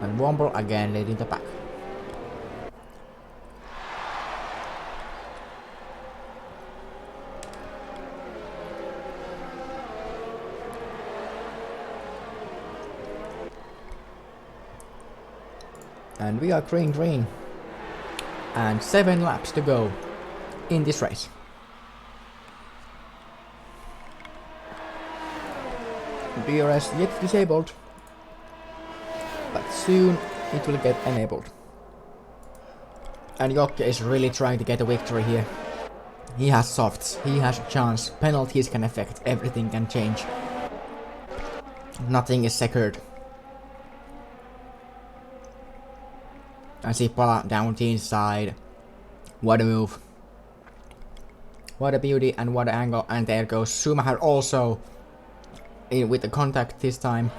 And Womble again leading the pack. And we are green. And 7 laps to go in this race. DRS yet disabled, but soon it will get enabled. And Jokke is really trying to get a victory here. He has softs, he has a chance, penalties can affect, everything can change. Nothing is secured. I see Pala down the inside. What a move. What a beauty and what an angle. And there goes Schumacher also in with the contact this time.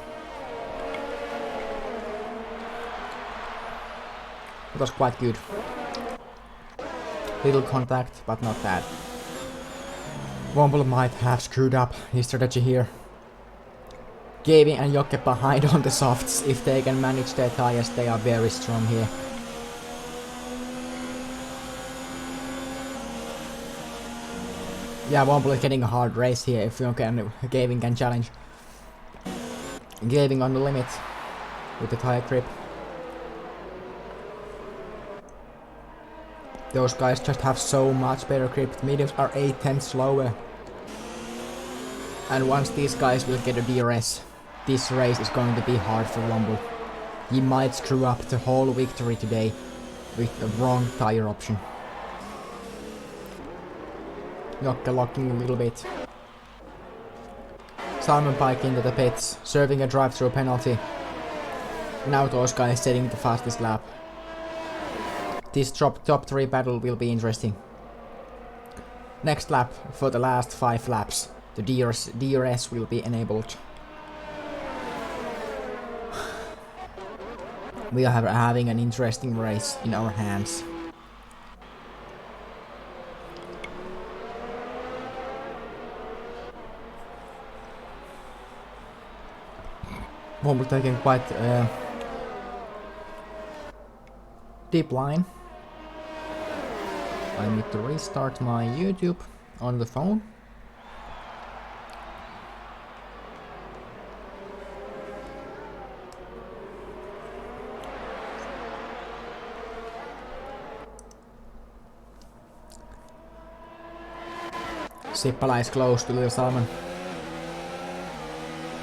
It was quite good. Little contact, but not bad. Womble might have screwed up his strategy here. Gaby and Jokke behind on the softs. If they can manage their tires, they are very strong here. Yeah, Womble is getting a hard race here if Gavin can challenge. Gavin on the limit with the tire grip. Those guys just have so much better grip. The mediums are 8/10 slower. And once these guys will get a DRS, this race is going to be hard for Womble. He might screw up the whole victory today with the wrong tire option. Jokke locking a little bit. Simon Pike into the pits, serving a drive-through penalty. Now those guys setting the fastest lap. This top 3 battle will be interesting. Next lap, for the last 5 laps, the DRS will be enabled. We are having an interesting race in our hands. Womble taking quite deep line. I need to restart my YouTube on the phone. Sippala is close to Little Salmon.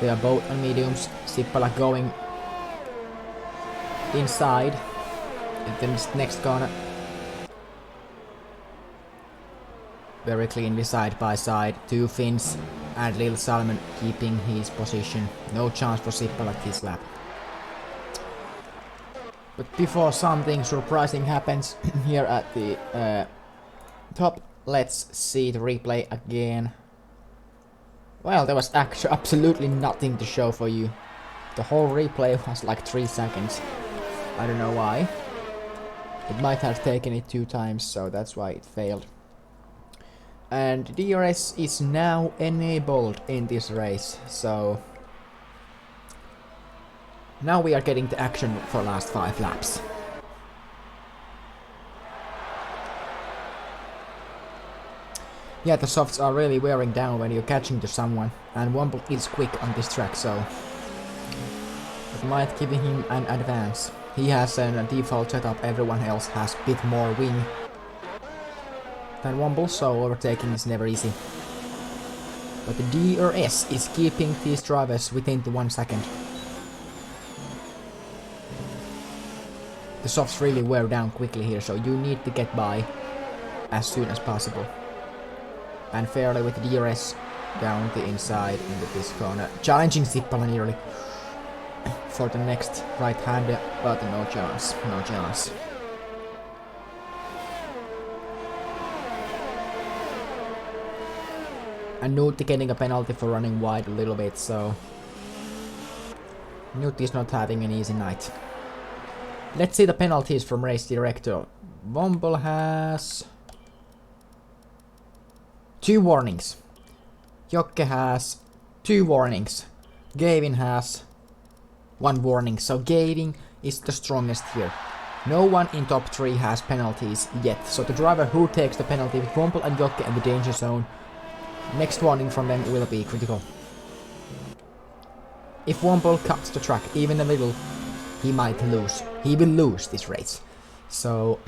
They are both on mediums. Sippala going inside. And then this next corner. Very cleanly side by side. Two Finns and Little Salmon keeping his position. No chance for Sippala this lap. But before something surprising happens here at the top, let's see the replay again. Well, there was actually absolutely nothing to show for you. The whole replay was like 3 seconds. I don't know why. It might have taken it 2 times, so that's why it failed. And DRS is now enabled in this race, so now we are getting the action for last 5 laps. Yeah, the softs are really wearing down when you're catching to someone, and Womble is quick on this track, so it might give him an advance. He has a default setup, everyone else has a bit more wing than Womble, so overtaking is never easy. But the DRS is keeping these drivers within the 1 second. The softs really wear down quickly here, so you need to get by as soon as possible. And fairly with the DRS down the inside into this corner, challenging Sippala nearly for the next right-hander, but no chance, no chance. And Nuutti getting a penalty for running wide a little bit, so Nuutti is not having an easy night. Let's see the penalties from race director. Womble has 2 warnings. Jokke has 2 warnings. Gavin has 1 warning, so Gavin is the strongest here. No one in top 3 has penalties yet, so the driver who takes the penalty with Womble and Jokke in the danger zone, next warning from them will be critical. If Womble cuts the track even a little, he might lose. He will lose this race. So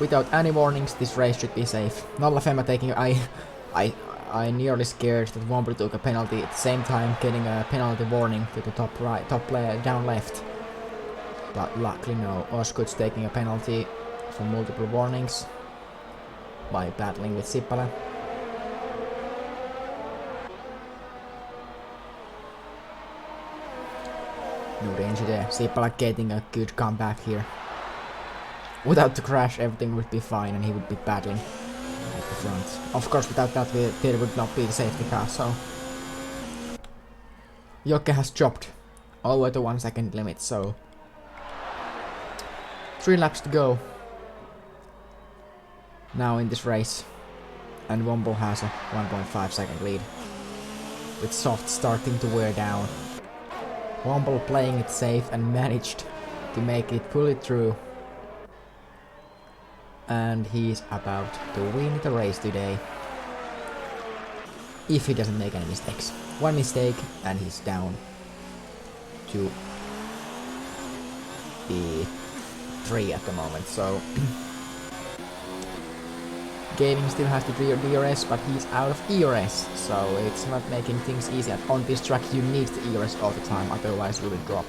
without any warnings, this race should be safe. Nolla Femma taking... I nearly scared that Womble took a penalty at the same time getting a penalty warning to the top right, top player down left. But luckily no. Osgood's taking a penalty for multiple warnings by battling with Sippala. No danger there. Sippala getting a good comeback here. Without the crash, everything would be fine and he would be battling at the front. Of course, without that, there would not be the safety car, so Jokke has dropped all the way to 1 second limit, so 3 laps to go now in this race, and Womble has a 1.5 second lead, with soft starting to wear down. Womble playing it safe and managed to make it pull it through. And he's about to win the race today. If he doesn't make any mistakes. 1 mistake and he's down to E3 at the moment, so Gavin still has the DRS, but he's out of ERS, so it's not making things easy. On this track you need the ERS all the time, otherwise you will drop.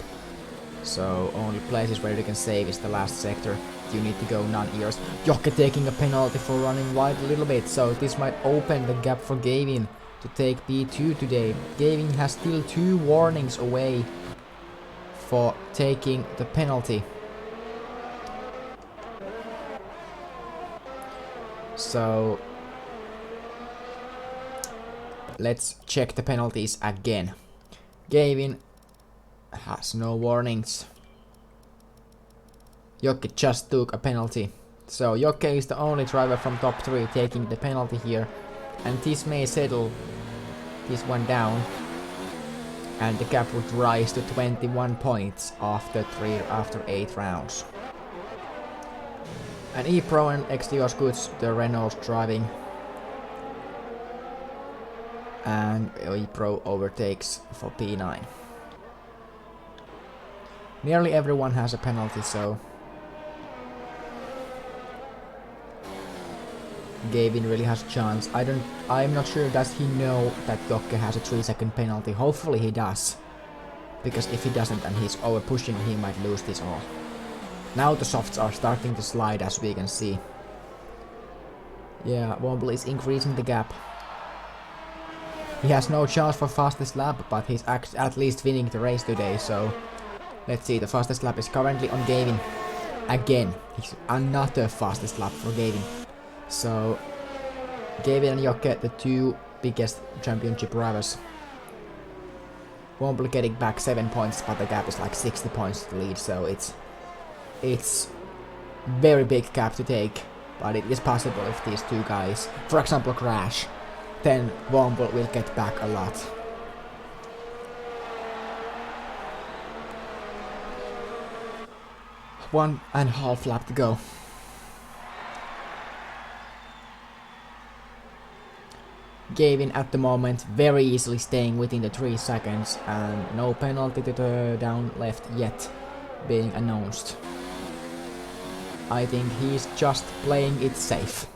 So only places where you can save is the last sector. You need to go non-ERS. Jokke taking a penalty for running wide a little bit, so this might open the gap for Gavin to take P2 today. Gavin has still 2 warnings away for taking the penalty. So let's check the penalties again. Gavin has no warnings. Jokke just took a penalty. So Jokke is the only driver from top 3 taking the penalty here. And this may settle this one down. And the gap would rise to 21 points after 8 rounds. And E-Pro and XD Osgoods, the Renault's driving. And E-Pro overtakes for P9. Nearly everyone has a penalty, so Gavin really has a chance. I'm not sure, does he know that Jokke has a 3-second penalty? Hopefully he does. Because if he doesn't and he's over pushing, he might lose this all. Now the softs are starting to slide, as we can see. Yeah, Womble is increasing the gap. He has no chance for fastest lap, but he's at least winning the race today, so... Let's see, the fastest lap is currently on Gavin. Again, it's another fastest lap for Gavin. So, Gavin and Jokke, the two biggest championship rivals. Womble getting back 7 points, but the gap is like 60 points to the lead, so it's very big gap to take. But it is possible if these two guys, for example, crash, then Womble will get back a lot. One and a half lap to go. Gavin at the moment very easily staying within the 3 seconds, and no penalty to the down left yet being announced. I think he's just playing it safe.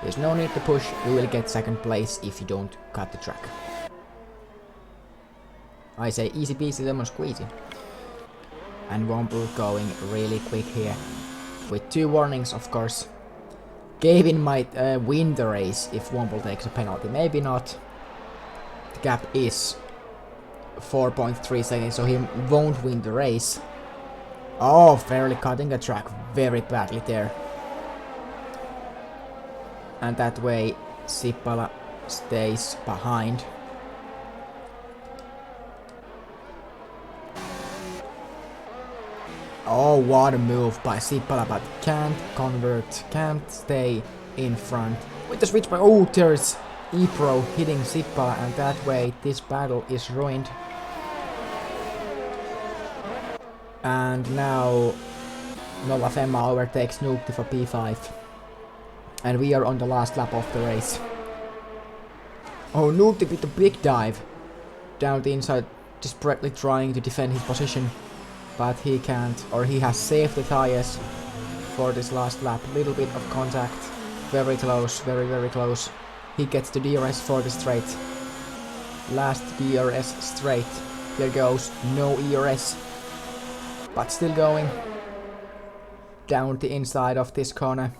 There's no need to push, you will get second place if you don't cut the track. I say easy peasy lemon squeezy. And Womble going really quick here. With 2 warnings, of course. Gavin might win the race if Womble takes a penalty. Maybe not. The gap is 4.3 seconds, so he won't win the race. Oh, fairly cutting the track very badly there. And that way, Sippala stays behind. Oh, what a move by Sippala, but can't convert, can't stay in front. With the switch by, oh, there's E-Pro hitting Sippala, and that way this battle is ruined. And now Nolla Femma overtakes Nuukti for P5. And we are on the last lap of the race. Oh, Nuukti with a big dive down the inside, desperately trying to defend his position. But he can't, or he has saved the tires for this last lap. Little bit of contact, very close, very close. He gets the DRS for the straight. Last DRS straight. There goes, no ERS. But still going down the inside of this corner.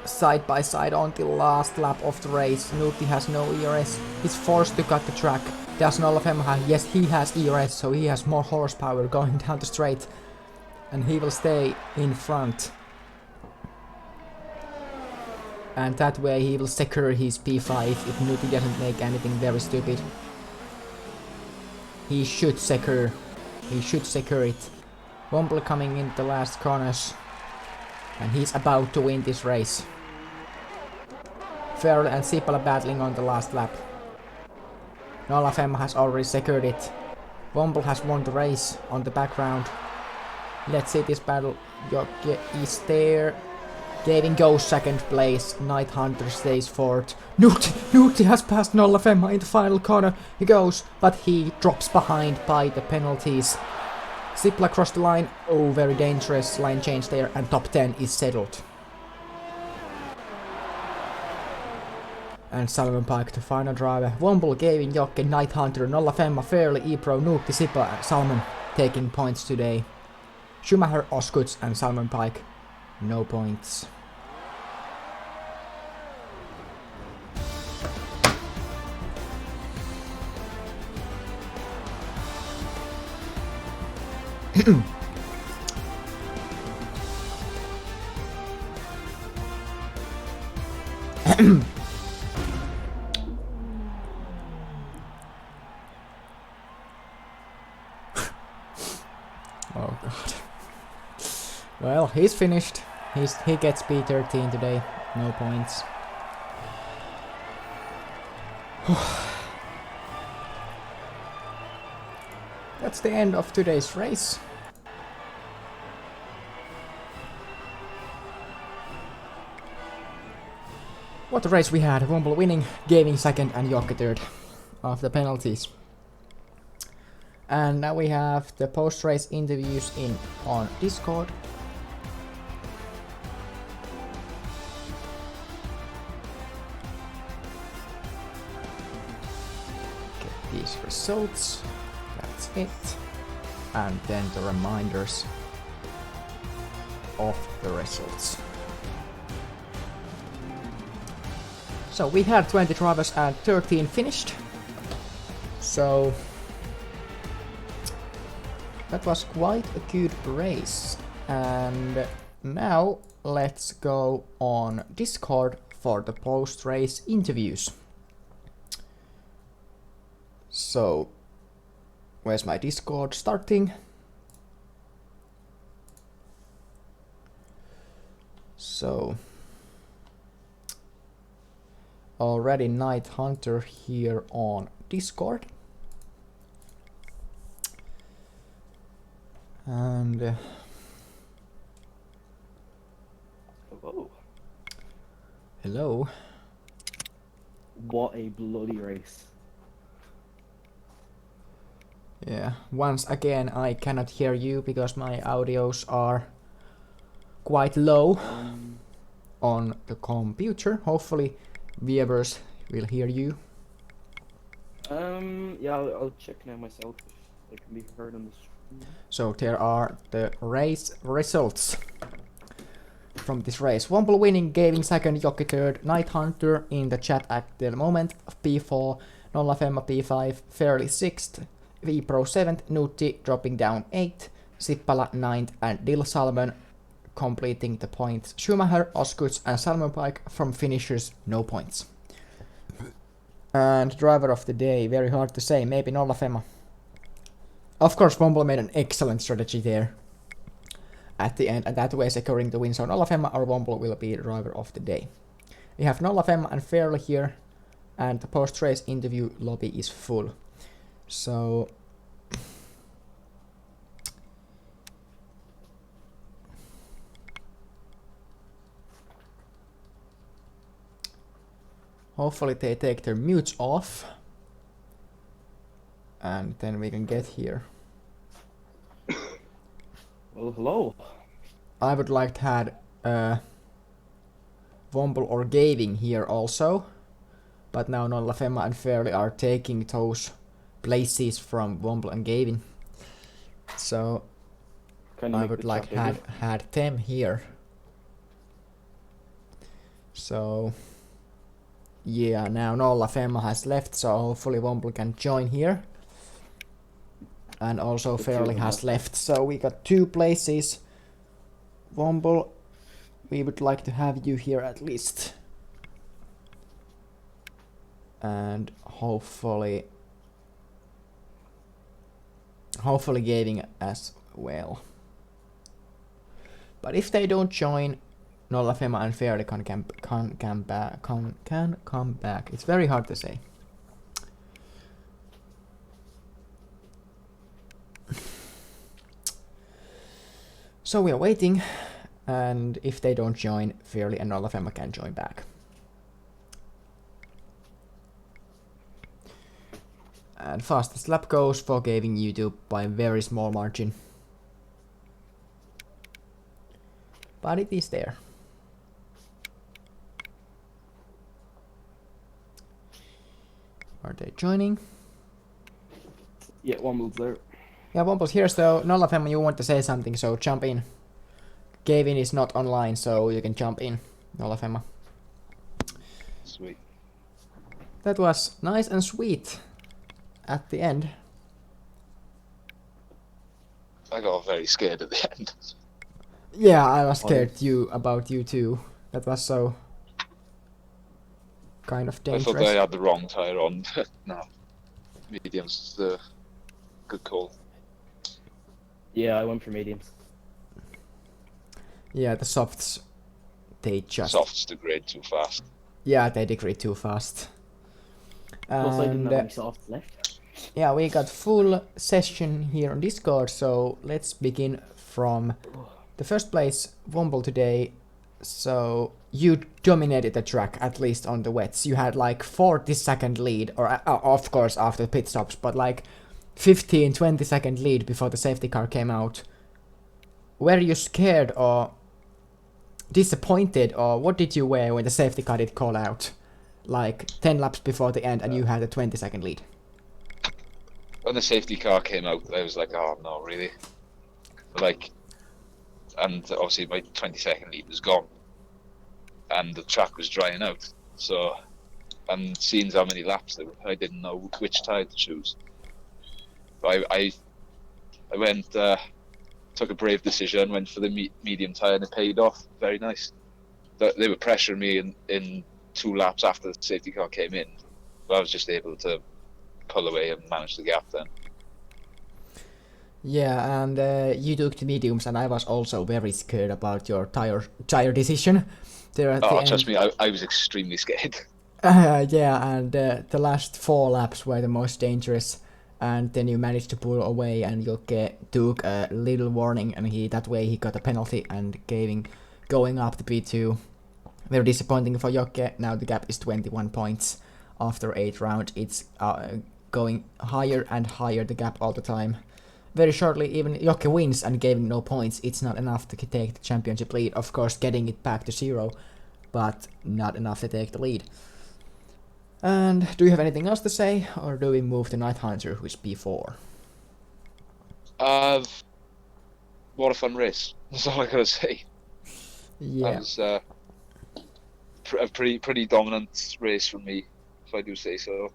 Side by side on the last lap of the race. Nuukti has no ERS. He's forced to cut the track. Does Nolla Femma have? Yes, he has ERS, so he has more horsepower going down the straight. And he will stay in front. And that way he will secure his P5 if Nuukti doesn't make anything very stupid. He should secure it. Womble coming in the last corners. And he's about to win this race. Ferrell and Sippala battling on the last lap. Nolla Femma has already secured it. Womble has won the race on the background. Let's see this battle. Jokke is there. Gavin goes second place. Night Hunter stays fourth. Nuukti has passed Nolla Femma in the final corner. He goes, but he drops behind by the penalties. Sippala across the line. Oh, very dangerous line change there, and top 10 is settled. And Salmon Pike, the final driver. Womble, Gavin, Jokke, Night Hunter, Nolla Femma, Fairley, E-Pro, Nuukti, Sippala, and Salmon taking points today. Schumacher, Oskuts, and Salmon Pike, no points. Oh god. Well, he's finished. He gets P13 today. No points. That's the end of today's race. What a race we had. Womble winning, Gavin second, and Jokke third after penalties. And now we have the post-race interviews on Discord. race results. That's it. And then the reminders of the results. So we had 20 drivers and 13 finished. So that was quite a good race. And now let's go on Discord for the post-race interviews. So, where's my Discord starting? So, already Night Hunter here on Discord. And Hello. Hello. What a bloody race. Yeah, once again I cannot hear you because my audios are quite low on the computer. Hopefully viewers will hear you. Yeah, I'll check now myself if it can be heard on the stream. So there are the race results from this race. Womble winning, Gavin second, Jockey third, Night Hunter in the chat at the moment, P4, Nolla Femma P5, Fairly sixth, V-Pro 7th, Nutti dropping down 8th, Sippala 9th, and Dill Salmon completing the points. Schumacher, Oskuts, and Salmon Pike from finishers, no points. And driver of the day, very hard to say, maybe Nolla Femma. Of course, Womble made an excellent strategy there at the end, and that way securing the win. So Nolla Femma or Womble will be the driver of the day. We have Nolla Femma and Fairly here, and the post-race interview lobby is full. So hopefully they take their mutes off and then we can get here. Well, hello. I would like to have Womble or Gavin here also, but now Nolla Femma and Fairly are taking those places from Womble and Gavin. So I would like to had them here. So yeah, now Nolla Femma has left, so hopefully Womble can join here. And also Fairly has left, so we got 2 places. Womble, we would like to have you here at least. And hopefully Gavin as well. But if they don't join, Nolla Femma and Fairly can come back. It's very hard to say. So we are waiting, and if they don't join, Fairly and Nolla Femma can join back. And fastest lap goes for Gavin YouTube by a very small margin. But it is there. Are they joining? Yeah, Womble's there. Yeah, Womble's here, so Nolla Femma, you want to say something, so jump in. Gavin is not online, so you can jump in, Nolla Femma. Sweet. That was nice and sweet at the end. I got very scared at the end. Yeah, I was scared about you too. That was so kind of dangerous. I thought I had the wrong tyre on, but no. Medium's the good call. Yeah, I went for mediums. Yeah, the softs, they just... Softs degrade too fast. Yeah, they degrade too fast. Plus I didn't And have any softs left. yeah, we got full session here on Discord, so let's begin from the first place, Womble today. So you dominated the track, at least on the wets. You had like 40-second lead, or of course after pit stops, but like 15-20-second lead before the safety car came out. Were you scared or disappointed, or what did you wear when the safety car did call out? Like 10 laps before the end and you had a 20-second lead. when the safety car came out, I was like, oh no, really? Like, and obviously my 20-second lead was gone, and the track was drying out. So, and seeing how many laps there were, I didn't know which tyre to choose. But I went, took a brave decision, went for the medium tyre, and it paid off. Very nice. They were pressuring me in 2 laps after the safety car came in, but I was just able to pull away and manage the gap then. Yeah, and you took the mediums, and I was also very scared about your tire decision. There at the end. Trust me, I was extremely scared. Yeah, and the last 4 laps were the most dangerous, and then you managed to pull away, and Jokke took a little warning, and that way he got a penalty and going up to P2. Very disappointing for Jokke. Now the gap is 21 points after 8 rounds. It's going higher and higher, the gap all the time. Very shortly, even Jokke wins and gave no points. It's not enough to take the championship lead. Of course, getting it back to 0, but not enough to take the lead. And do you have anything else to say, or do we move to Night Hunter, who is P4? What a fun race. That's all I gotta say. Yeah. That was a pretty dominant race from me, if I do say so.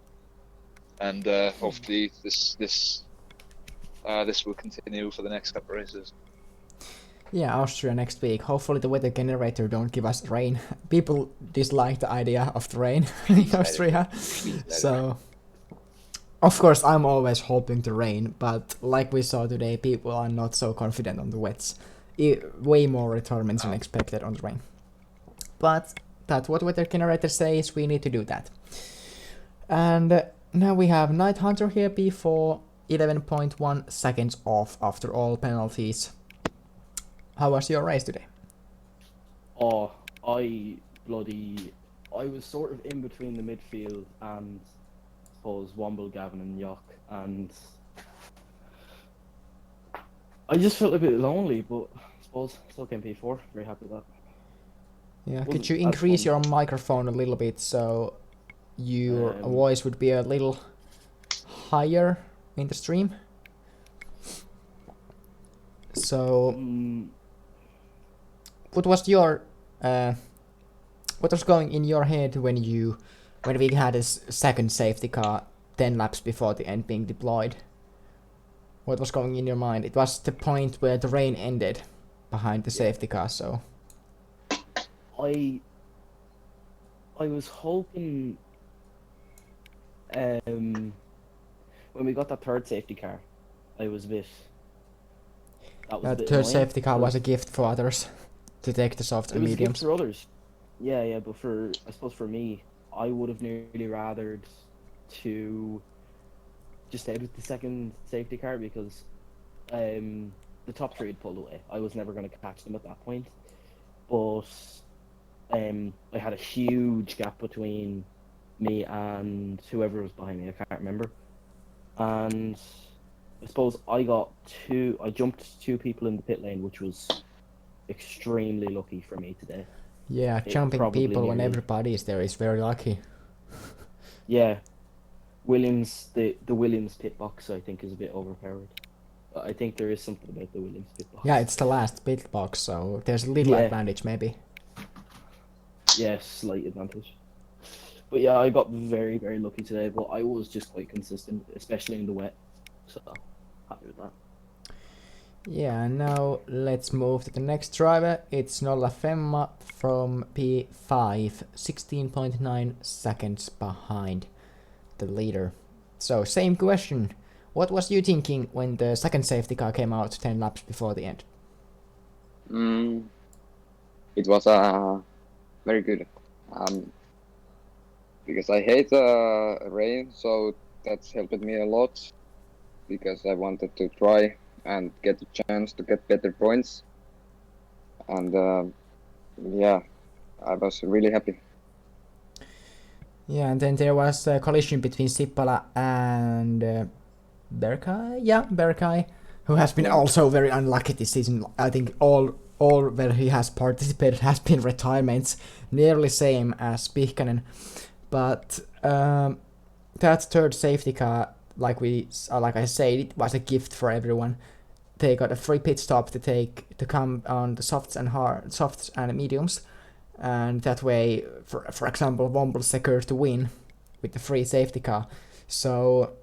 And hopefully this will continue for the next couple of races. Yeah, Austria next week. Hopefully the weather generator don't give us rain. People dislike the idea of the rain in Austria. So, of course, I'm always hoping to rain, but like we saw today, people are not so confident on the wets. Way more retirements than expected on the rain. But that's what weather generator says, we need to do that. And now we have Night Hunter here, P4, 11.1 seconds off after all penalties. How was your race today? Oh, I was sort of in between the midfield and, I suppose, Womble, Gavin and Jock, and I just felt a bit lonely, but I suppose still came P4, very happy with that. Yeah, could you increase your microphone a little bit so your voice would be a little higher in the stream? So, what was going in your head when we had a second safety car 10 laps before the end being deployed? What was going in your mind? It was the point where the rain ended behind the safety car, so... I was hoping when we got that third safety car, I was a bit... That third safety car was a gift for others to take the soft and mediums. It was a gift for others. Yeah, but I suppose for me, I would have nearly rathered to just stay with the second safety car because the top 3 had pulled away. I was never going to catch them at that point. But I had a huge gap between me and whoever was behind me, I can't remember. And I suppose I jumped 2 people in the pit lane, which was extremely lucky for me today. Yeah, jumping people when everybody is there is very lucky. Yeah. Williams, the Williams pit box, I think, is a bit overpowered. I think there is something about the Williams pit box. Yeah, it's the last pit box, so there's a little advantage, maybe. Yeah, slight advantage. But yeah, I got very, very lucky today, but I was just quite consistent, especially in the wet. So, happy with that. Yeah, and now let's move to the next driver. It's Nolla Femma from P5, 16.9 seconds behind the leader. So, same question. What was you thinking when the second safety car came out 10 laps before the end? It was very good. Because I hate rain, so that's helped me a lot. Because I wanted to try and get a chance to get better points. And yeah, I was really happy. Yeah, and then there was a collision between Sippala and Berkay. Yeah, Berkay, who has been also very unlucky this season. I think all where he has participated has been retirements, nearly same as Pihkanen. But that third safety car like I said, it was a gift for everyone. They got a free pit stop to come on the softs and mediums, and that way, for example, Womble secured the win with the free safety car. So,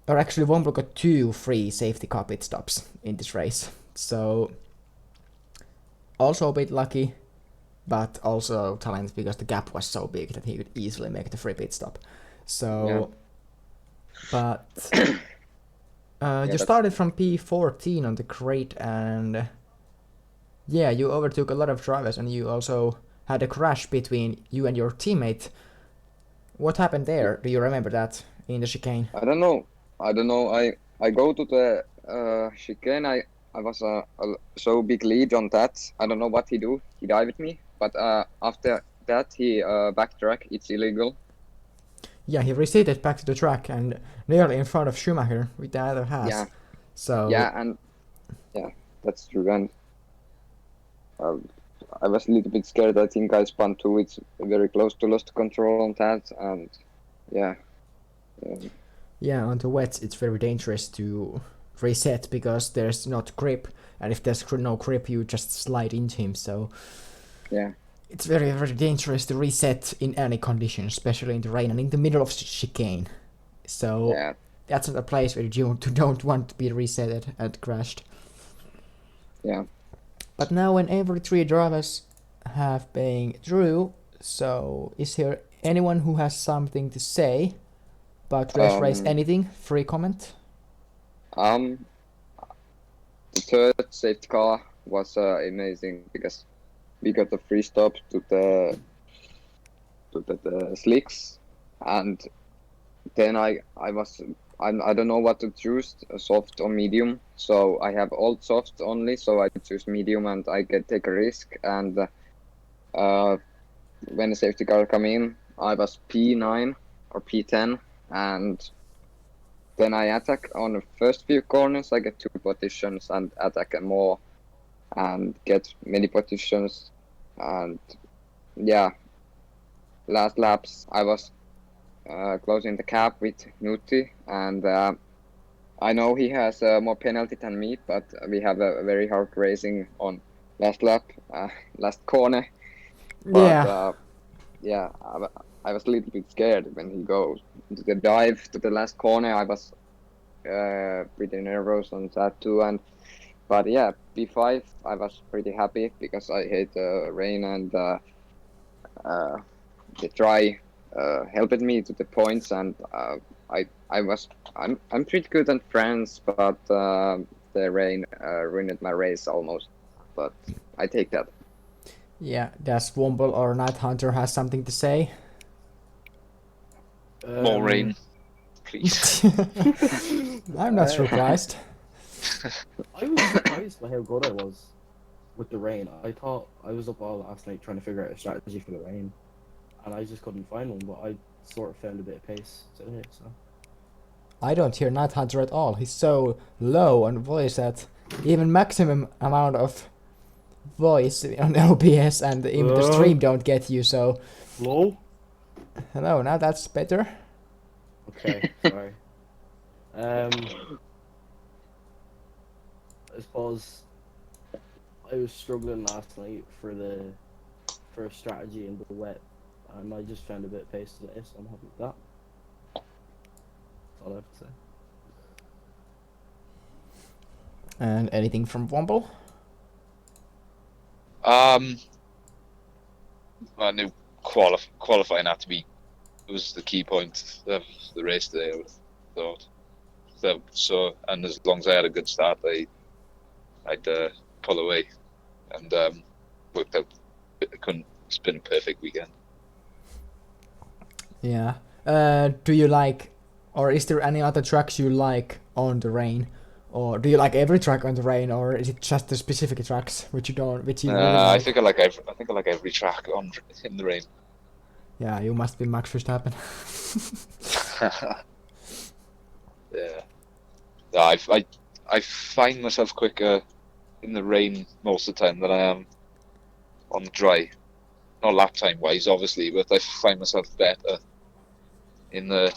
or actually, Womble got 2 free safety car pit stops in this race. So, also a bit lucky, but also talent because the gap was so big that he could easily make the free pit stop. So, but you started from P14 on the crate, and yeah, you overtook a lot of drivers, and you also had a crash between you and your teammate. What happened there? Do you remember that in the chicane? I don't know. I go to the chicane. I was a so big lead on that. I don't know what he do. He dived me, but after that he backtrack. It's illegal. Yeah, he reseated back to the track and nearly in front of Schumacher with the other half. Yeah. So Yeah, that's true. And I was a little bit scared. I think I spun too. It's very close to lost control on that, and yeah. Yeah, on the wets it's very dangerous to reset because there's not grip, and if there's no grip you just slide into him. So yeah, it's very, very dangerous to reset in any condition, especially in the rain and in the middle of chicane. So yeah, that's not a place where you don't want to be resetted and crashed. yeah. But now when every 3 drivers have been through, so is there anyone who has something to say about race anything? Free comment? The third safety car was amazing because we got a free stop to the slicks, and then I don't know what to choose, soft or medium. So I have old soft only, so I choose medium, and I can take a risk. And when the safety car come in, I was P9 or P10, and then I attack on the first few corners. I get 2 positions and attack more and get many positions. And yeah, last laps I was closing the gap with Nutti, and I know he has more penalty than me, but we have a very hard racing on last lap, last corner. But yeah, I was a little bit scared when he goes to the dive to the last corner. I was pretty nervous on that too, but yeah, P5 I was pretty happy because I hate rain, and the dry helped me to the points, and I'm pretty good at France, but the rain ruined my race almost. But I take that. Yeah, does Womble or Night Hunter has something to say? More rain, please. I'm not surprised. I was surprised by how good I was with the rain. I thought I was up all last night trying to figure out a strategy for the rain, and I just couldn't find one. But I sort of found a bit of pace today. So I don't hear Night Hunter at all. He's so low on voice that even maximum amount of voice on OBS and even the stream don't get you. So low. hello, now that's better. Okay, sorry. I suppose I was struggling last night for a strategy in the wet, and I just found a bit of pace today, so I'm happy with that. That's all I have to say. And anything from Womble? I knew qualifying had to be was the key point of the race today. I would have thought. So, and as long as I had a good start, I'd pull away, and worked out. It's been a perfect weekend. Yeah. Do you like, or is there any other tracks you like on the rain? Or do you like every track on the rain, or is it just the specific tracks which you really like? I think I like every track in the rain. Yeah, you must be Max Verstappen. Yeah. I find myself quicker in the rain most of the time than I am on the dry. Not lap time wise, obviously, but I find myself better in the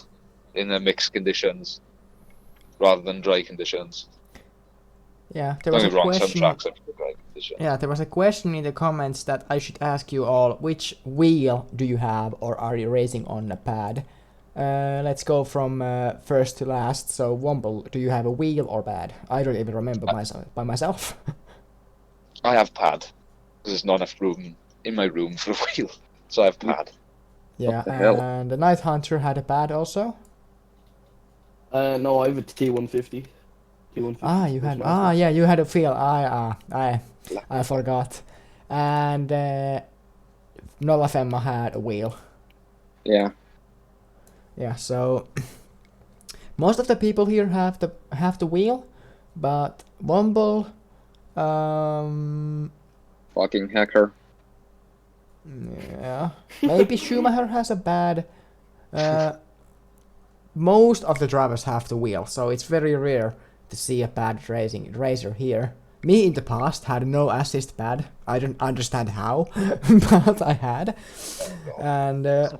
mixed conditions rather than dry conditions. Yeah, there Don't was a get me wrong, some question. tracks are for dry conditions. Yeah, there was a question in the comments that I should ask you all, which wheel do you have or are you racing on a pad? Let's go from first to last. So Womble, do you have a wheel or pad? I don't even remember myself. I have pad. There's not enough room in my room for a wheel, so I have pad. Yeah, the hell? and the Night Hunter had a pad also. No, I have a T150. Ah, you had. Ah, yeah, you had a feel. I forgot. And Nolla Femma had a wheel. Yeah. Yeah, so most of the people here have the wheel, but Womble, Fucking hacker. yeah, maybe Schumacher has a bad. Most of the drivers have the wheel, so it's very rare to see a bad racer here. Me in the past had no assist pad. I don't understand how, but I had. And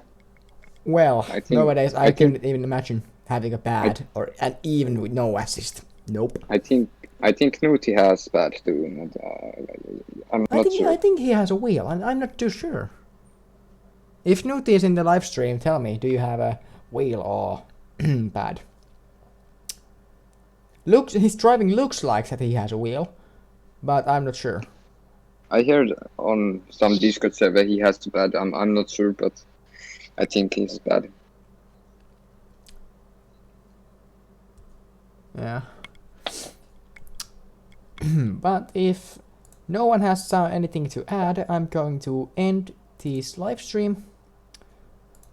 well, I think- nowadays I I think- couldn't even imagine having a pad or and even with no assist. Nope. I think Knuti has bad too. I'm not sure. I think he has a wheel, and I'm not too sure. If Nuti is in the live stream, tell me, do you have a wheel or pad? His driving looks like that he has a wheel, but I'm not sure. I heard on some Discord server he has bad. I'm not sure, but I think he's bad. Yeah. But if no one has anything to add, I'm going to end this live stream.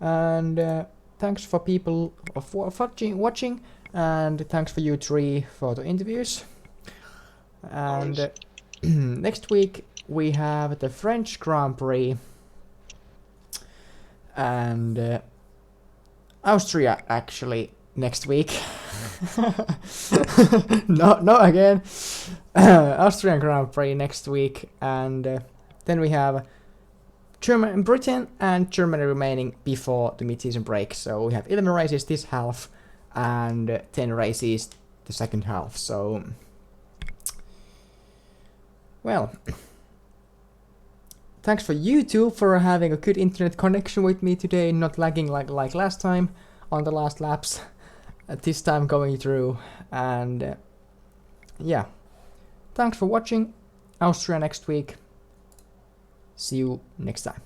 And thanks for people for watching, and thanks for you three for the interviews. And next week we have the French Grand Prix and Austria actually next week. no again. Austrian Grand Prix next week, and then we have Britain and Germany remaining before the mid-season break. So we have 11 races this half and 10 races the second half. So, well, thanks for you two for having a good internet connection with me today, not lagging like last time on the last laps. This time going through, and yeah, thanks for watching. Austria next week. See you next time.